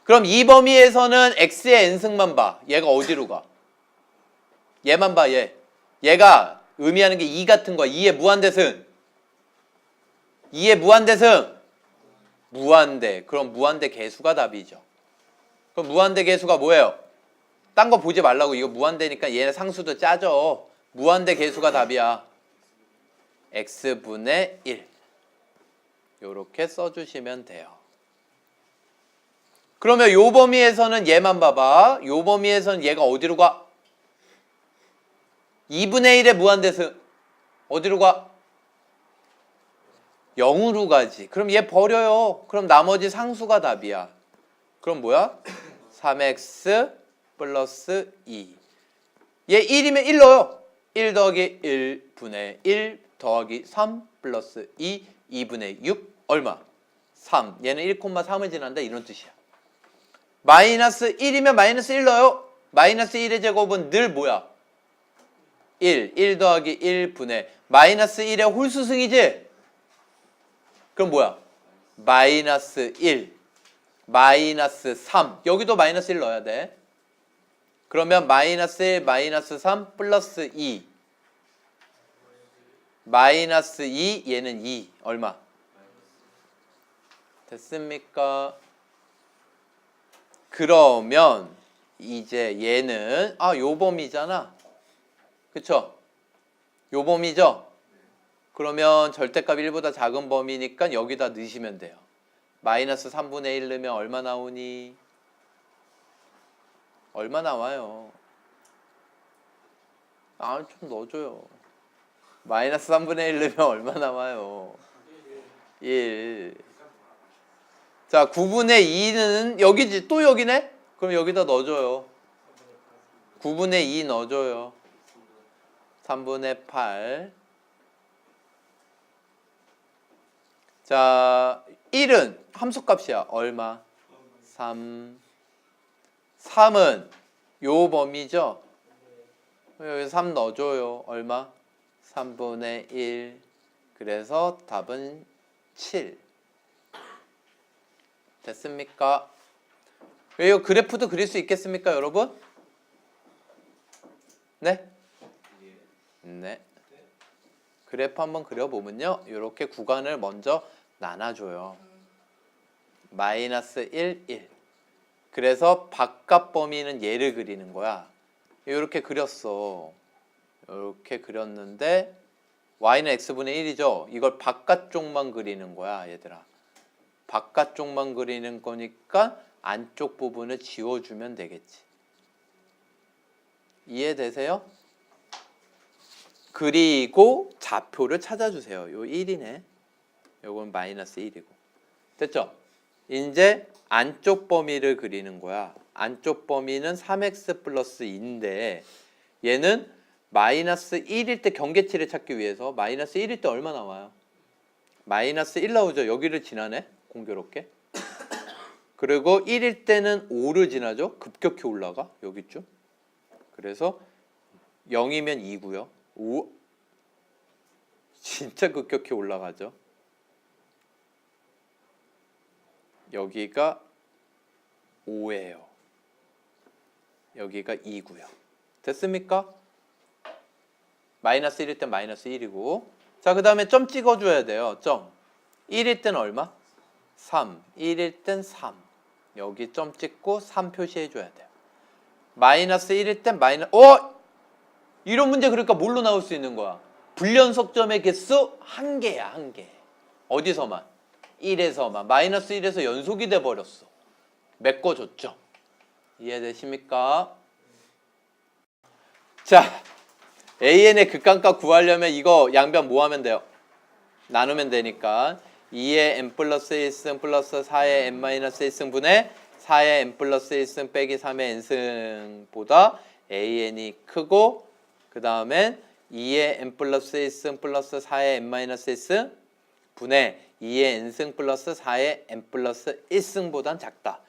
그럼 이 범위에서는 x의 n승만 봐. 얘가 어디로 가? 얘만 봐. 얘가 의미하는 게 2 같은 거야. 2의 무한대승. 2의 무한대승. 무한대. 그럼 무한대 개수가 답이죠. 그럼 무한대 개수가 뭐예요? 딴 거 보지 말라고. 이거 무한대니까 얘네 상수도 짜져. 무한대 개수가 답이야. x분의 1. 요렇게 써주시면 돼요. 그러면 요 범위에서는 얘만 봐봐. 요 범위에서는 얘가 어디로 가? 2분의 1의 무한대승. 어디로 가? 0으로 가지. 그럼 얘 버려요. 그럼 나머지 상수가 답이야. 그럼 뭐야? 3x 플러스 2. 얘 1이면 1 넣어요. 1 더하기 1분의 1 더하기 3 플러스 2, 2분의 6 얼마? 3. 얘는 1,3을 지난다 이런 뜻이야. 마이너스 1이면 마이너스 1 넣어요. 마이너스 1의 제곱은 늘 뭐야? 1 더하기 1분의 마이너스 1의 홀수승이지? 그럼 뭐야? 마이너스 1, 마이너스 3. 여기도 마이너스 1 넣어야 돼. 그러면 마이너스 1, 마이너스 3 플러스 2. 마이너스 2, 얘는 2. 얼마? 됐습니까? 그러면 이제 얘는 요 범위잖아. 그쵸? 요 범위죠? 그러면 절대값 1보다 작은 범위니까 여기다 넣으시면 돼요. 마이너스 3분의 1 넣으면 얼마 나오니? 얼마 나와요? 좀 넣어줘요. 마이너스 3분의 1 넣으면 얼마 나와요? 1. 자, 9분의 2는 여기지. 또 여기네? 그럼 여기다 넣어줘요. 9분의 2 넣어줘요. 3분의 8. 자, 1은 함수값이야. 얼마? 3. 3은 요 범위죠? 여기 3 넣어줘요. 얼마? 3분의 1. 그래서 답은 7. 됐습니까? 이 그래프도 그릴 수 있겠습니까, 여러분? 네? 네. 그래프 한번 그려보면요. 이렇게 구간을 먼저 나눠줘요. 마이너스 1, 1. 그래서 바깥 범위는 얘를 그리는 거야. 이렇게 그렸어. 이렇게 그렸는데 y는 x분의 1이죠. 이걸 바깥쪽만 그리는 거야, 얘들아. 바깥쪽만 그리는 거니까 안쪽 부분을 지워주면 되겠지. 이해되세요? 그리고 좌표를 찾아주세요. 요 1이네. 요건 마이너스 1이고. 됐죠? 이제 안쪽 범위를 그리는 거야. 안쪽 범위는 3x 플러스 2인데 얘는 마이너스 1일 때 경계치를 찾기 위해서 마이너스 1일 때 얼마 나와요? 마이너스 1 나오죠. 여기를 지나네. 공교롭게. 그리고 1일 때는 5를 지나죠. 급격히 올라가. 여기쯤. 그래서 0이면 2고요. 5. 진짜 급격히 올라가죠. 여기가 5예요. 여기가 2고요. 됐습니까? 마이너스 1일 땐 마이너스 1이고. 자, 그 다음에 점 찍어줘야 돼요. 점. 1일 땐 얼마? 3. 1일 땐 3. 여기 점 찍고 3 표시해줘야 돼요. 마이너스 1일 땐 이런 문제 그러니까 뭘로 나올 수 있는 거야? 불연속점의 개수 1개야, 1개. 어디서만? 1에서만. 마이너스 1에서 연속이 돼버렸어. 메꿔줬죠. 이해되십니까? 자, AN의 극한값 구하려면 이거 양변 뭐 하면 돼요? 나누면 되니까 2의 n 플러스 1승 플러스 4의 n 마이너스 1승분의 4의 n 플러스 1승 빼기 3의 n승보다 AN이 크고 그 다음엔 2의 n 플러스 1승 플러스 4의 n 마이너스 1승 분의 2의 n승 플러스 4의 n 플러스 1승보단 작다.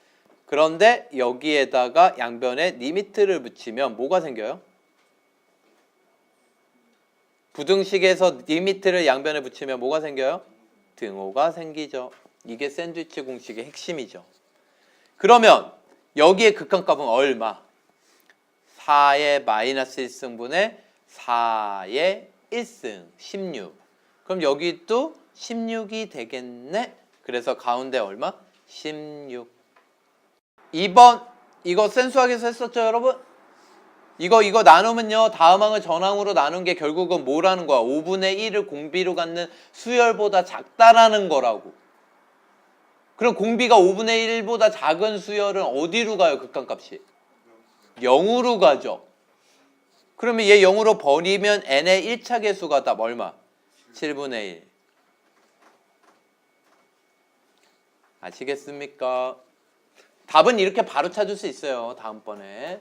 그런데 여기에다가 양변에 리미트를 붙이면 뭐가 생겨요? 부등식에서 리미트를 양변에 붙이면 뭐가 생겨요? 등호가 생기죠. 이게 샌드위치 공식의 핵심이죠. 그러면 여기에 극한값은 얼마? 4의 마이너스 1승분의 4의 1승 16. 그럼 여기도 16이 되겠네. 그래서 가운데 얼마? 16. 2번 이거 센수학에서 했었죠, 여러분? 이거 나누면요 다음 항을 전항으로 나눈 게 결국은 뭐라는 거야? 5분의 1을 공비로 갖는 수열보다 작다라는 거라고. 그럼 공비가 5분의 1보다 작은 수열은 어디로 가요? 극한값이 0으로 가죠. 그러면 얘 0으로 버리면 n의 1차 계수가 답 얼마? 7분의 1. 아시겠습니까? 답은 이렇게 바로 찾을 수 있어요. 다음번에.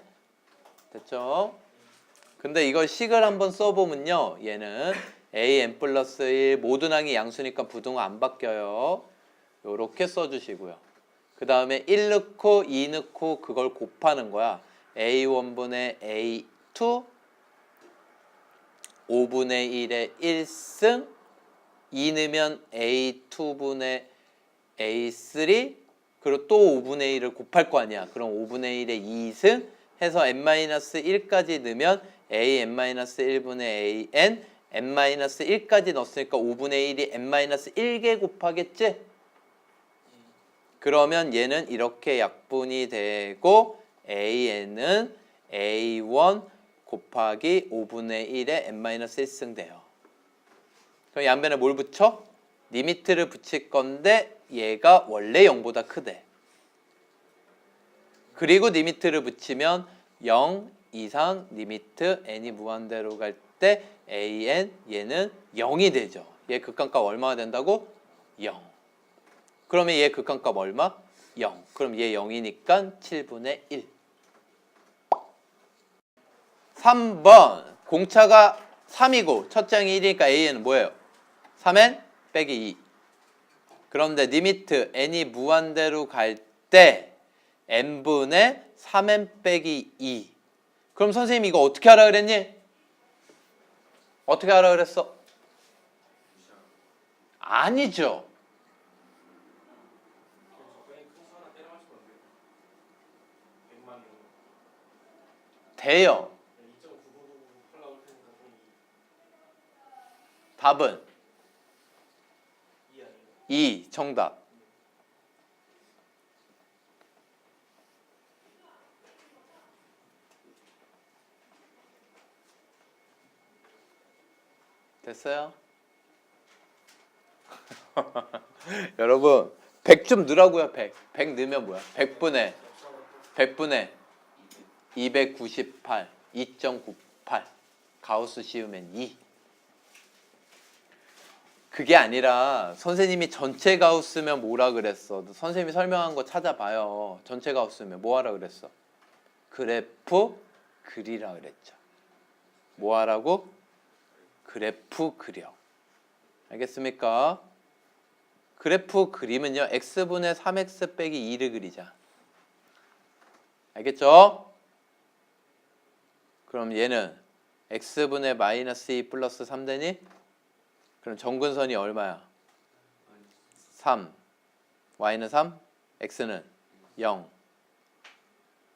됐죠? 근데 이걸 식을 한번 써보면요. 얘는 an 플러스 1 모든 항이 양수니까 부등호 안 바뀌어요. 요렇게 써주시고요. 그 다음에 1 넣고 2 넣고 그걸 곱하는 거야. a1분의 a2 5분의 1의 1승 2 넣으면 a2분의 a3 그리고 또 5분의 1을 곱할 거 아니야. 그럼 5분의 1의 2승 해서 n-1까지 넣으면 a-n-1분의 an n-1까지 넣었으니까 5분의 1이 n-1개 곱하겠지? 그러면 얘는 이렇게 약분이 되고 an은 a1 곱하기 5분의 1의 n-1승 돼요. 그럼 양변에 뭘 붙여? 리미트를 붙일 건데 얘가 원래 0보다 크대. 그리고 리미트를 붙이면 0 이상 리미트 n이 무한대로 갈 때 an 얘는 0이 되죠. 얘 극한값 얼마가 된다고? 0. 그러면 얘 극한값 얼마? 0. 그럼 얘 0이니까 7분의 1. 3번 공차가 3이고 첫째 항이 1이니까 AN은 뭐예요? 3n 빼기 2. 그런데 리미트 n이 무한대로 갈 때 n분의 3n 빼기 2. 그럼 선생님 이거 어떻게 하라 그랬니? 어떻게 하라 그랬어? 아니죠. 돼요. 답은 2 정답. 됐어요? 여러분 100 좀 넣으라고요. 100 넣으면 뭐야? 100분의 298 2.98 가우스 씌우면 2. 그게 아니라 선생님이 전체 가우스면 뭐라 그랬어? 선생님이 설명한 거 찾아봐요. 전체 가우스면 뭐 하라 그랬어? 그래프 그리라 그랬죠. 뭐 하라고? 그래프 그려. 알겠습니까? 그래프 그리면요 x분의 3x 빼기 2를 그리자. 알겠죠? 그럼 얘는 x분의 마이너스 2 플러스 3 되니? 그럼 정근선이 얼마야? 3. y는 3, x는 0.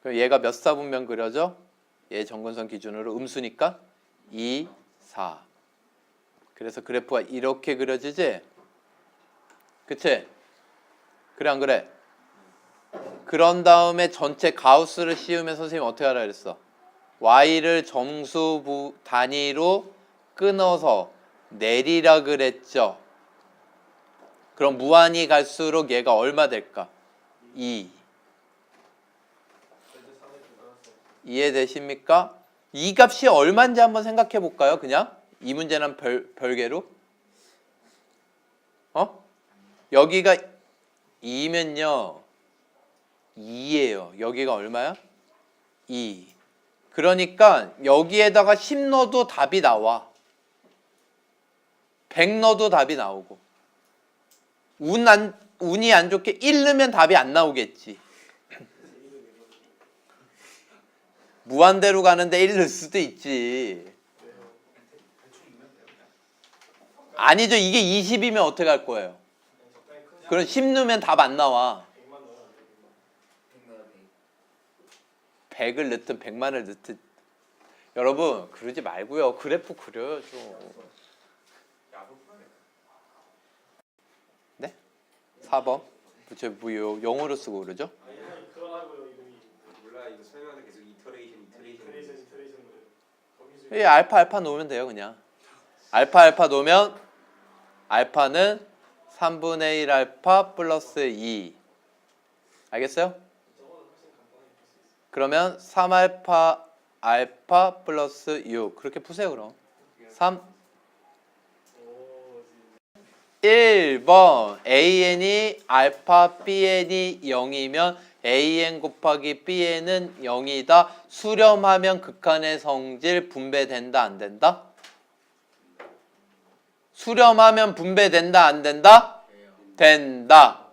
그럼 얘가 몇 사분면 그려져? 얘 정근선 기준으로 음수니까 2, 4. 그래서 그래프가 이렇게 그려지지? 그치? 그래 안 그래? 그런 다음에 전체 가우스를 씌우면 선생님 어떻게 하라 그랬어? y를 정수 단위로 끊어서 내리라 그랬죠. 그럼 무한히 갈수록 얘가 얼마 될까? 2. 이해되십니까? 이 값이 얼마인지 한번 생각해 볼까요? 그냥 이 문제는 별개로. 여기가 2면요 2예요. 여기가 얼마야? 2. 그러니까 여기에다가 10 넣어도 답이 나와. 100 넣어도 답이 나오고. 운이 안 좋게 1 넣으면 답이 안 나오겠지. 무한대로 가는데 1 넣을 수도 있지. 아니죠. 이게 20이면 어떻게 할 거예요? 그럼 10 넣으면 답 안 나와. 100을 넣든 100만을 넣든. 여러분 그러지 말고요. 그래프 그려요 좀. 네? 4번. 저 뭐 영어로 쓰고 그러죠? 몰라 이거 설명하는 계속 이터레이션 이 알파 놓으면 돼요 그냥. 알파 놓으면 알파는 3분의 1 알파 플러스 2. 알겠어요? 그러면 3알파 알파 플러스 6. 그렇게 푸세요 그럼. 3 1번 AN이 알파 BN이 0이면 AN 곱하기 BN은 0이다. 수렴하면 극한의 성질 분배된다 안 된다? 수렴하면 분배된다 안 된다? 된다.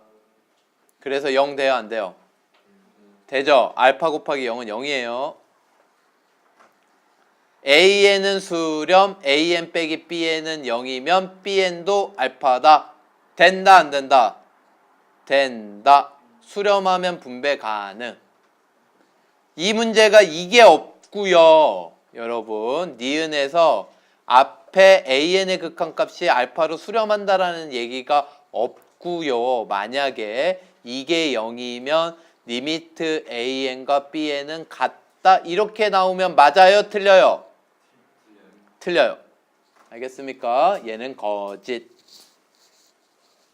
그래서 0 돼요 안 돼요? 되죠. 알파 곱하기 0은 0이에요. AN은 수렴, AN 빼기 BN은 0이면 BN도 알파다. 된다 안 된다? 된다. 수렴하면 분배 가능. 이 문제가 이게 없고요. 여러분 니은에서 앞에 AN의 극한값이 알파로 수렴한다라는 얘기가 없고요. 만약에 이게 0이면 리미트 AN과 BN은 같다. 이렇게 나오면 맞아요? 틀려요? 틀려요. 알겠습니까? 얘는 거짓.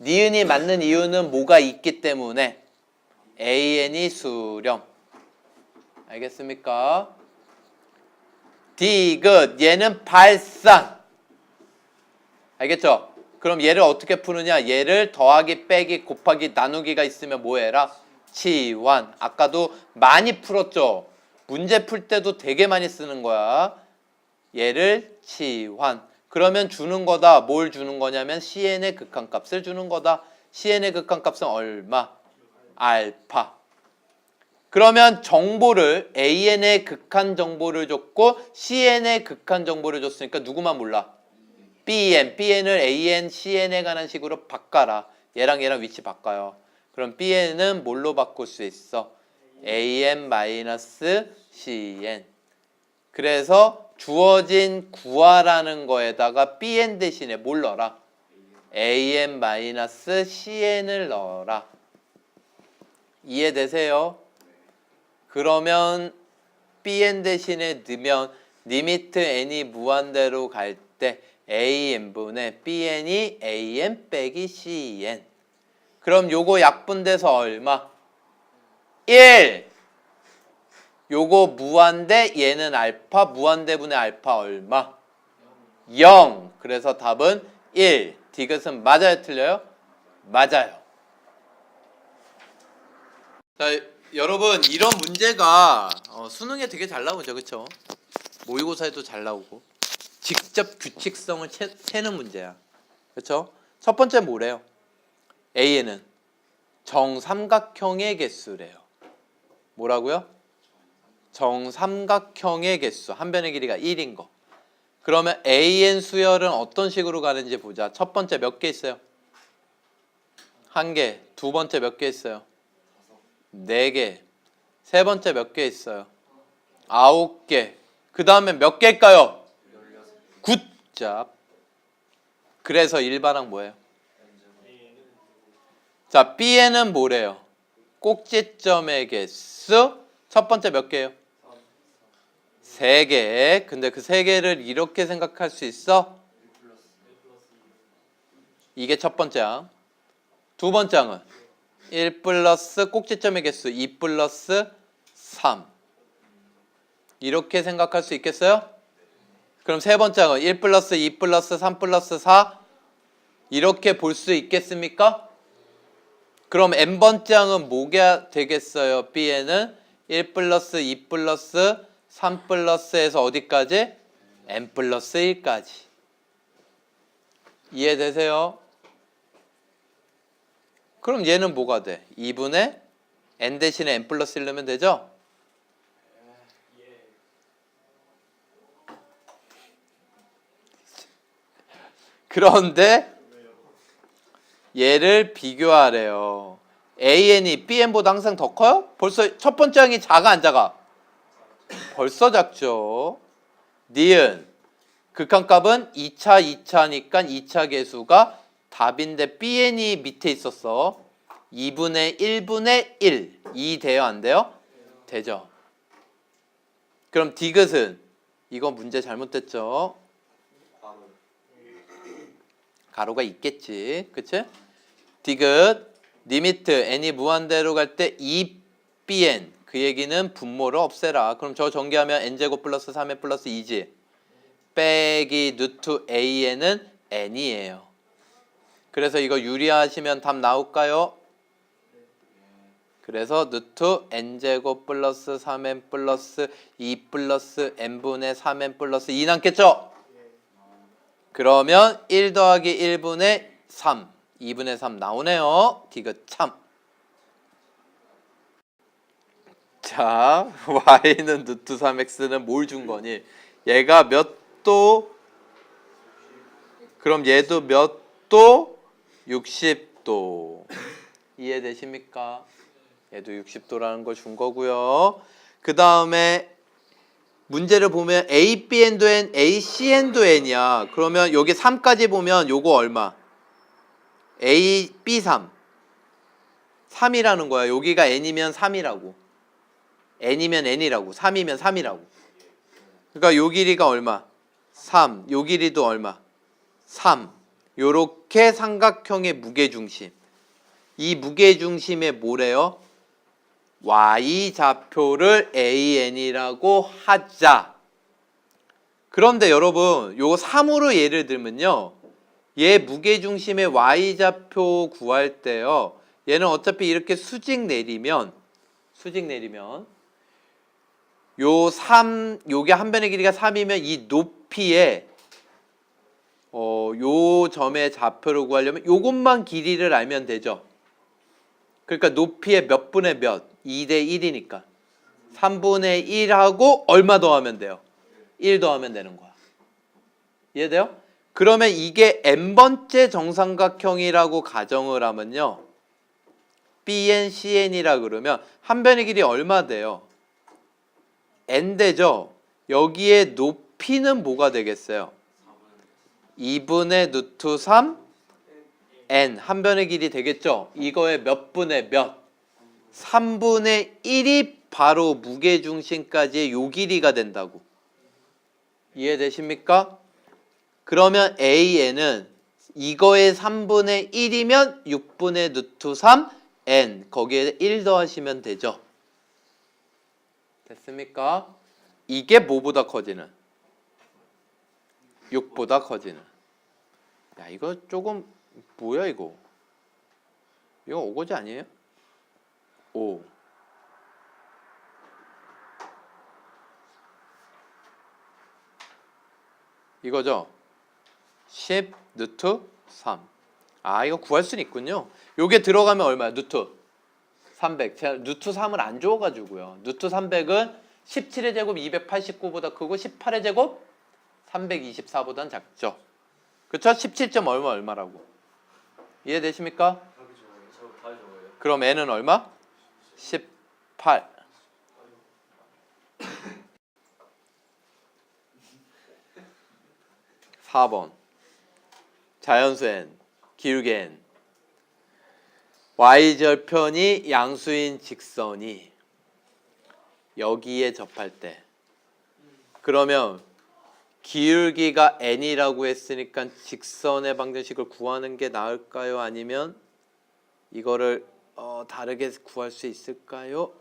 니은이 맞는 이유는 뭐가 있기 때문에 AN이 수렴. 알겠습니까? 디귿. 얘는 발산. 알겠죠? 그럼 얘를 어떻게 푸느냐? 얘를 더하기, 빼기, 곱하기, 나누기가 있으면 뭐 해라? 치환. 아까도 많이 풀었죠? 문제 풀 때도 되게 많이 쓰는 거야. 얘를 치환. 그러면 주는 거다. 뭘 주는 거냐면 CN의 극한값을 주는 거다. CN의 극한값은 얼마? 알파. 그러면 정보를 AN의 극한 정보를 줬고 CN의 극한 정보를 줬으니까 누구만 몰라? BN. BN을 AN, CN에 관한 식으로 바꿔라. 얘랑 위치 바꿔요. 그럼 BN은 뭘로 바꿀 수 있어? AN-CN. 그래서 주어진 구하라는 거에다가 BN 대신에 뭘 넣어라? AN-CN을 넣어라. 이해되세요? 그러면 BN 대신에 넣으면 리미트 n이 무한대로 갈 때 AN분의 BN이 AN 빼기 CN. 그럼 요거 약분돼서 얼마? 1. 요거 무한대, 얘는 알파, 무한대분의 알파 얼마? 0. 그래서 답은 1. 디귿은 맞아요, 틀려요? 맞아요. 자, 여러분 이런 문제가 수능에 되게 잘 나오죠, 그렇죠? 모의고사에도 잘 나오고 직접 규칙성을 채는 문제야, 그렇죠? 첫 번째 뭐래요? A는 정삼각형의 개수래요. 뭐라고요? 정삼각형의 개수, 한 변의 길이가 1인 거. 그러면 AN 수열은 어떤 식으로 가는지 보자. 첫 번째 몇 개 있어요? 1개. 두 번째 몇 개 있어요? 4개. 세 번째 몇 개 있어요? 9개. 그 다음에 몇 개일까요? 9자. 그래서 일반항 뭐예요? 자, B에는 뭐래요? 꼭지점의 개수. 첫 번째 몇 개예요? 3개. 근데 그 3개를 이렇게 생각할 수 있어? 이게 첫 번째 항. 두 번째 항은 1 플러스 꼭지점의 개수 2 플러스 3. 이렇게 생각할 수 있겠어요? 그럼 세 번째 항은 1 플러스 2 플러스 3 플러스 4. 이렇게 볼 수 있겠습니까? 그럼 n번째 항은 뭐가 되겠어요? B에는 1 플러스 2 플러스 3 플러스에서 어디까지? n 플러스 1까지. 이해되세요? 그럼 얘는 뭐가 돼? 2분의 n 대신에 n 플러스 1 넣으면 되죠? 그런데 얘를 비교하래요. AN이 BN보다 항상 더 커요? 벌써 첫 번째 항이 작아 안 작아? 벌써 작죠. 니은 극한값은 2차니까 2차 계수가 답인데 BN이 밑에 있었어. 2분의 1분의 1. 2 돼요 안 돼요? 되죠. 그럼 디귿은 이거 문제 잘못됐죠? 가로가 있겠지. 그치? 디귿 리미트 n이 무한대로 갈 때 2bn. 그 얘기는 분모를 없애라. 그럼 저 전개하면 n제곱 플러스 3n 플러스 2지. 빼기 루트 an은 n이에요. 그래서 이거 유리하시면 답 나올까요? 그래서 루트 n제곱 플러스 3n 플러스 2 플러스 n분의 3n 플러스 2 남겠죠? 그러면 1 더하기 1분의 3, 2분의 3 나오네요. 디귿 참. 자, y는 루트 3x는 뭘 준 거니? 얘가 몇 도? 그럼 얘도 몇 도? 60도. 이해되십니까? 얘도 60도라는 걸 준 거고요. 그 다음에 문제를 보면 A, B, N도 N, A, C, N도 N이야. 그러면 여기 3까지 보면 요거 얼마? A, B, 3. 3이라는 거야. 여기가 N이면 3이라고. N이면 N이라고. 3이면 3이라고. 그러니까 요 길이가 얼마? 3. 요 길이도 얼마? 3. 요렇게 삼각형의 무게중심. 이 무게중심에 뭐래요? Y좌표를 AN이라고 하자. 그런데 여러분 요거 3으로 예를 들면요. 얘 무게중심의 y좌표 구할 때요. 얘는 어차피 이렇게 수직 내리면 요 3, 요게 한 변의 길이가 3이면 이 높이에 요 점의 좌표를 구하려면 요것만 길이를 알면 되죠. 그러니까 높이의 몇 분의 몇? 2대 1이니까 3분의 1하고 얼마 더하면 돼요? 1 더하면 되는 거야. 이해돼요? 그러면 이게 n번째 정삼각형이라고 가정을 하면요. BN, CN이라 그러면 한 변의 길이 얼마 돼요? n 되죠? 여기에 높이는 뭐가 되겠어요? 2분의 루트 3 n 한 변의 길이 되겠죠? 이거의 몇 분의 몇? 3분의 1이 바로 무게중심까지의 요 길이가 된다고. 이해되십니까? 그러면 AN은 이거의 3분의 1이면 6분의 루트 3 n 거기에 1 더하시면 되죠. 됐습니까? 이게 뭐보다 커지는? 6보다 커지는. 야, 이거 조금 뭐야 이거? 이거 오거지 아니에요? 5. 이거죠? 10 루트 3. 아, 이거 구할 수는 있군요. 요게 들어가면 얼마야? 루트 300. 제가 루트 3을 안 줘가지고요. 루트 300은 17의 제곱 289보다 크고 18의 제곱 324보단 작죠. 그쵸? 17점 얼마라고. 이해되십니까? 그럼 n은 얼마? 18. (4번) 자연수 n, 기울기 n, y절편이 양수인 직선이 여기에 접할 때 그러면 기울기가 n이라고 했으니까 직선의 방정식을 구하는 게 나을까요? 아니면 이거를 다르게 구할 수 있을까요?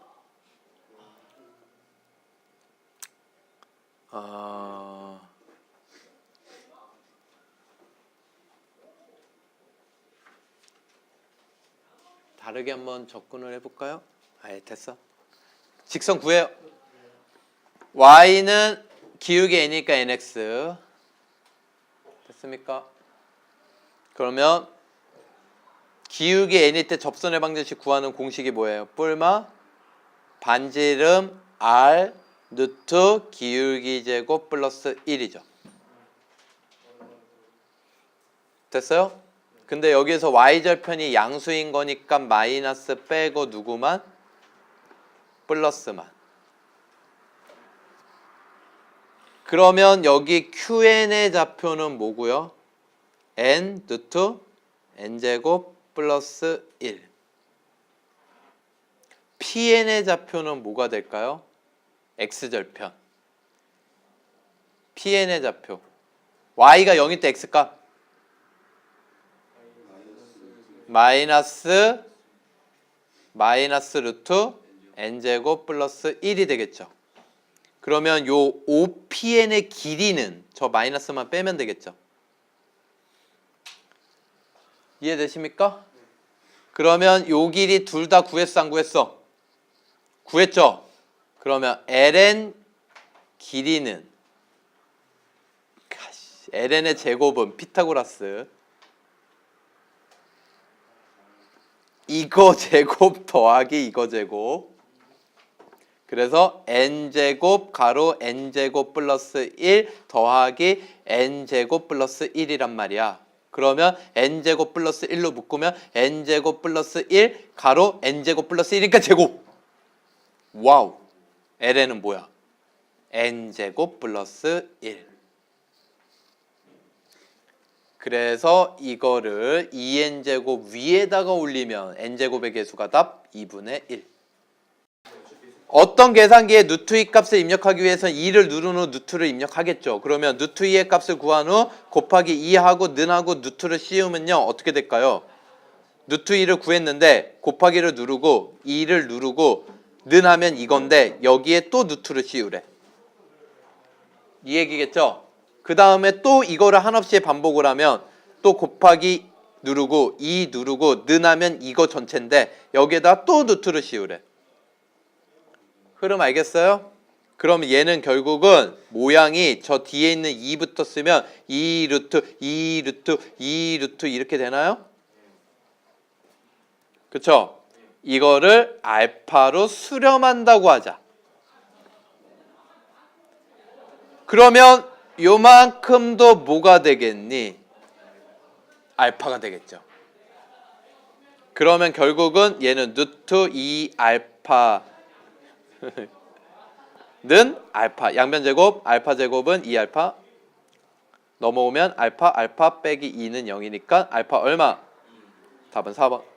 다르게 한번 접근을 해볼까요? 아예 됐어. 직선 구해요. y는 기울기 n이니까 nx. 됐습니까? 그러면 기울기 n일 때 접선의 방정식 구하는 공식이 뭐예요? 뿔마 반지름 r 루트 기울기 제곱 플러스 1이죠. 됐어요? 근데 여기에서 y절편이 양수인 거니까 마이너스 빼고 누구만? 플러스만. 그러면 여기 QN의 좌표는 뭐고요? n 루트 n제곱 플러스 1. PN의 좌표는 뭐가 될까요? x절편. PN의 좌표. y가 0일 때 x값? 마이너스 루트 n제곱 플러스 1이 되겠죠. 그러면 요 OPN의 길이는 저 마이너스만 빼면 되겠죠. 이해되십니까? 그러면 요 길이 둘 다 구했어 안 구했어? 구했죠. 그러면 LN 길이는 LN의 제곱은 피타고라스 이거 제곱 더하기 이거 제곱. 그래서 n제곱 가로 n제곱 플러스 1 더하기 n제곱 플러스 1이란 말이야. 그러면 n제곱 플러스 1로 묶으면 n제곱 플러스 1 가로 n제곱 플러스 1이니까 제곱. 와우. LN은 뭐야? n제곱 플러스 1. 그래서 이거를 2n제곱 위에다가 올리면 n제곱의 개수가 답 2분의 1. 어떤 계산기에 루트 2 값을 입력하기 위해서는 2를 누른 후 루트를 입력하겠죠. 그러면 루트 2의 값을 구한 후 곱하기 2하고 는하고 루트를 씌우면요. 어떻게 될까요? 루트 2를 구했는데 곱하기를 누르고 2를 누르고 는 하면 이건데 여기에 또 루트를 씌우래. 이 얘기겠죠? 그 다음에 또 이거를 한없이 반복을 하면 또 곱하기 누르고 2 누르고 는하면 이거 전체인데 여기에다 또 루트를 씌우래. 흐름 알겠어요? 그럼 얘는 결국은 모양이 저 뒤에 있는 2부터 쓰면 2루트 2루트 2루트 이렇게 되나요? 그쵸? 이거를 알파로 수렴한다고 하자. 그러면 요만큼도 뭐가 되겠니? 알파가 되겠죠. 그러면 결국은 얘는 루트 2알파 는 알파 양변제곱 알파 제곱은 2알파 넘어오면 알파 빼기 2는 0이니까 알파 얼마? 답은 4번.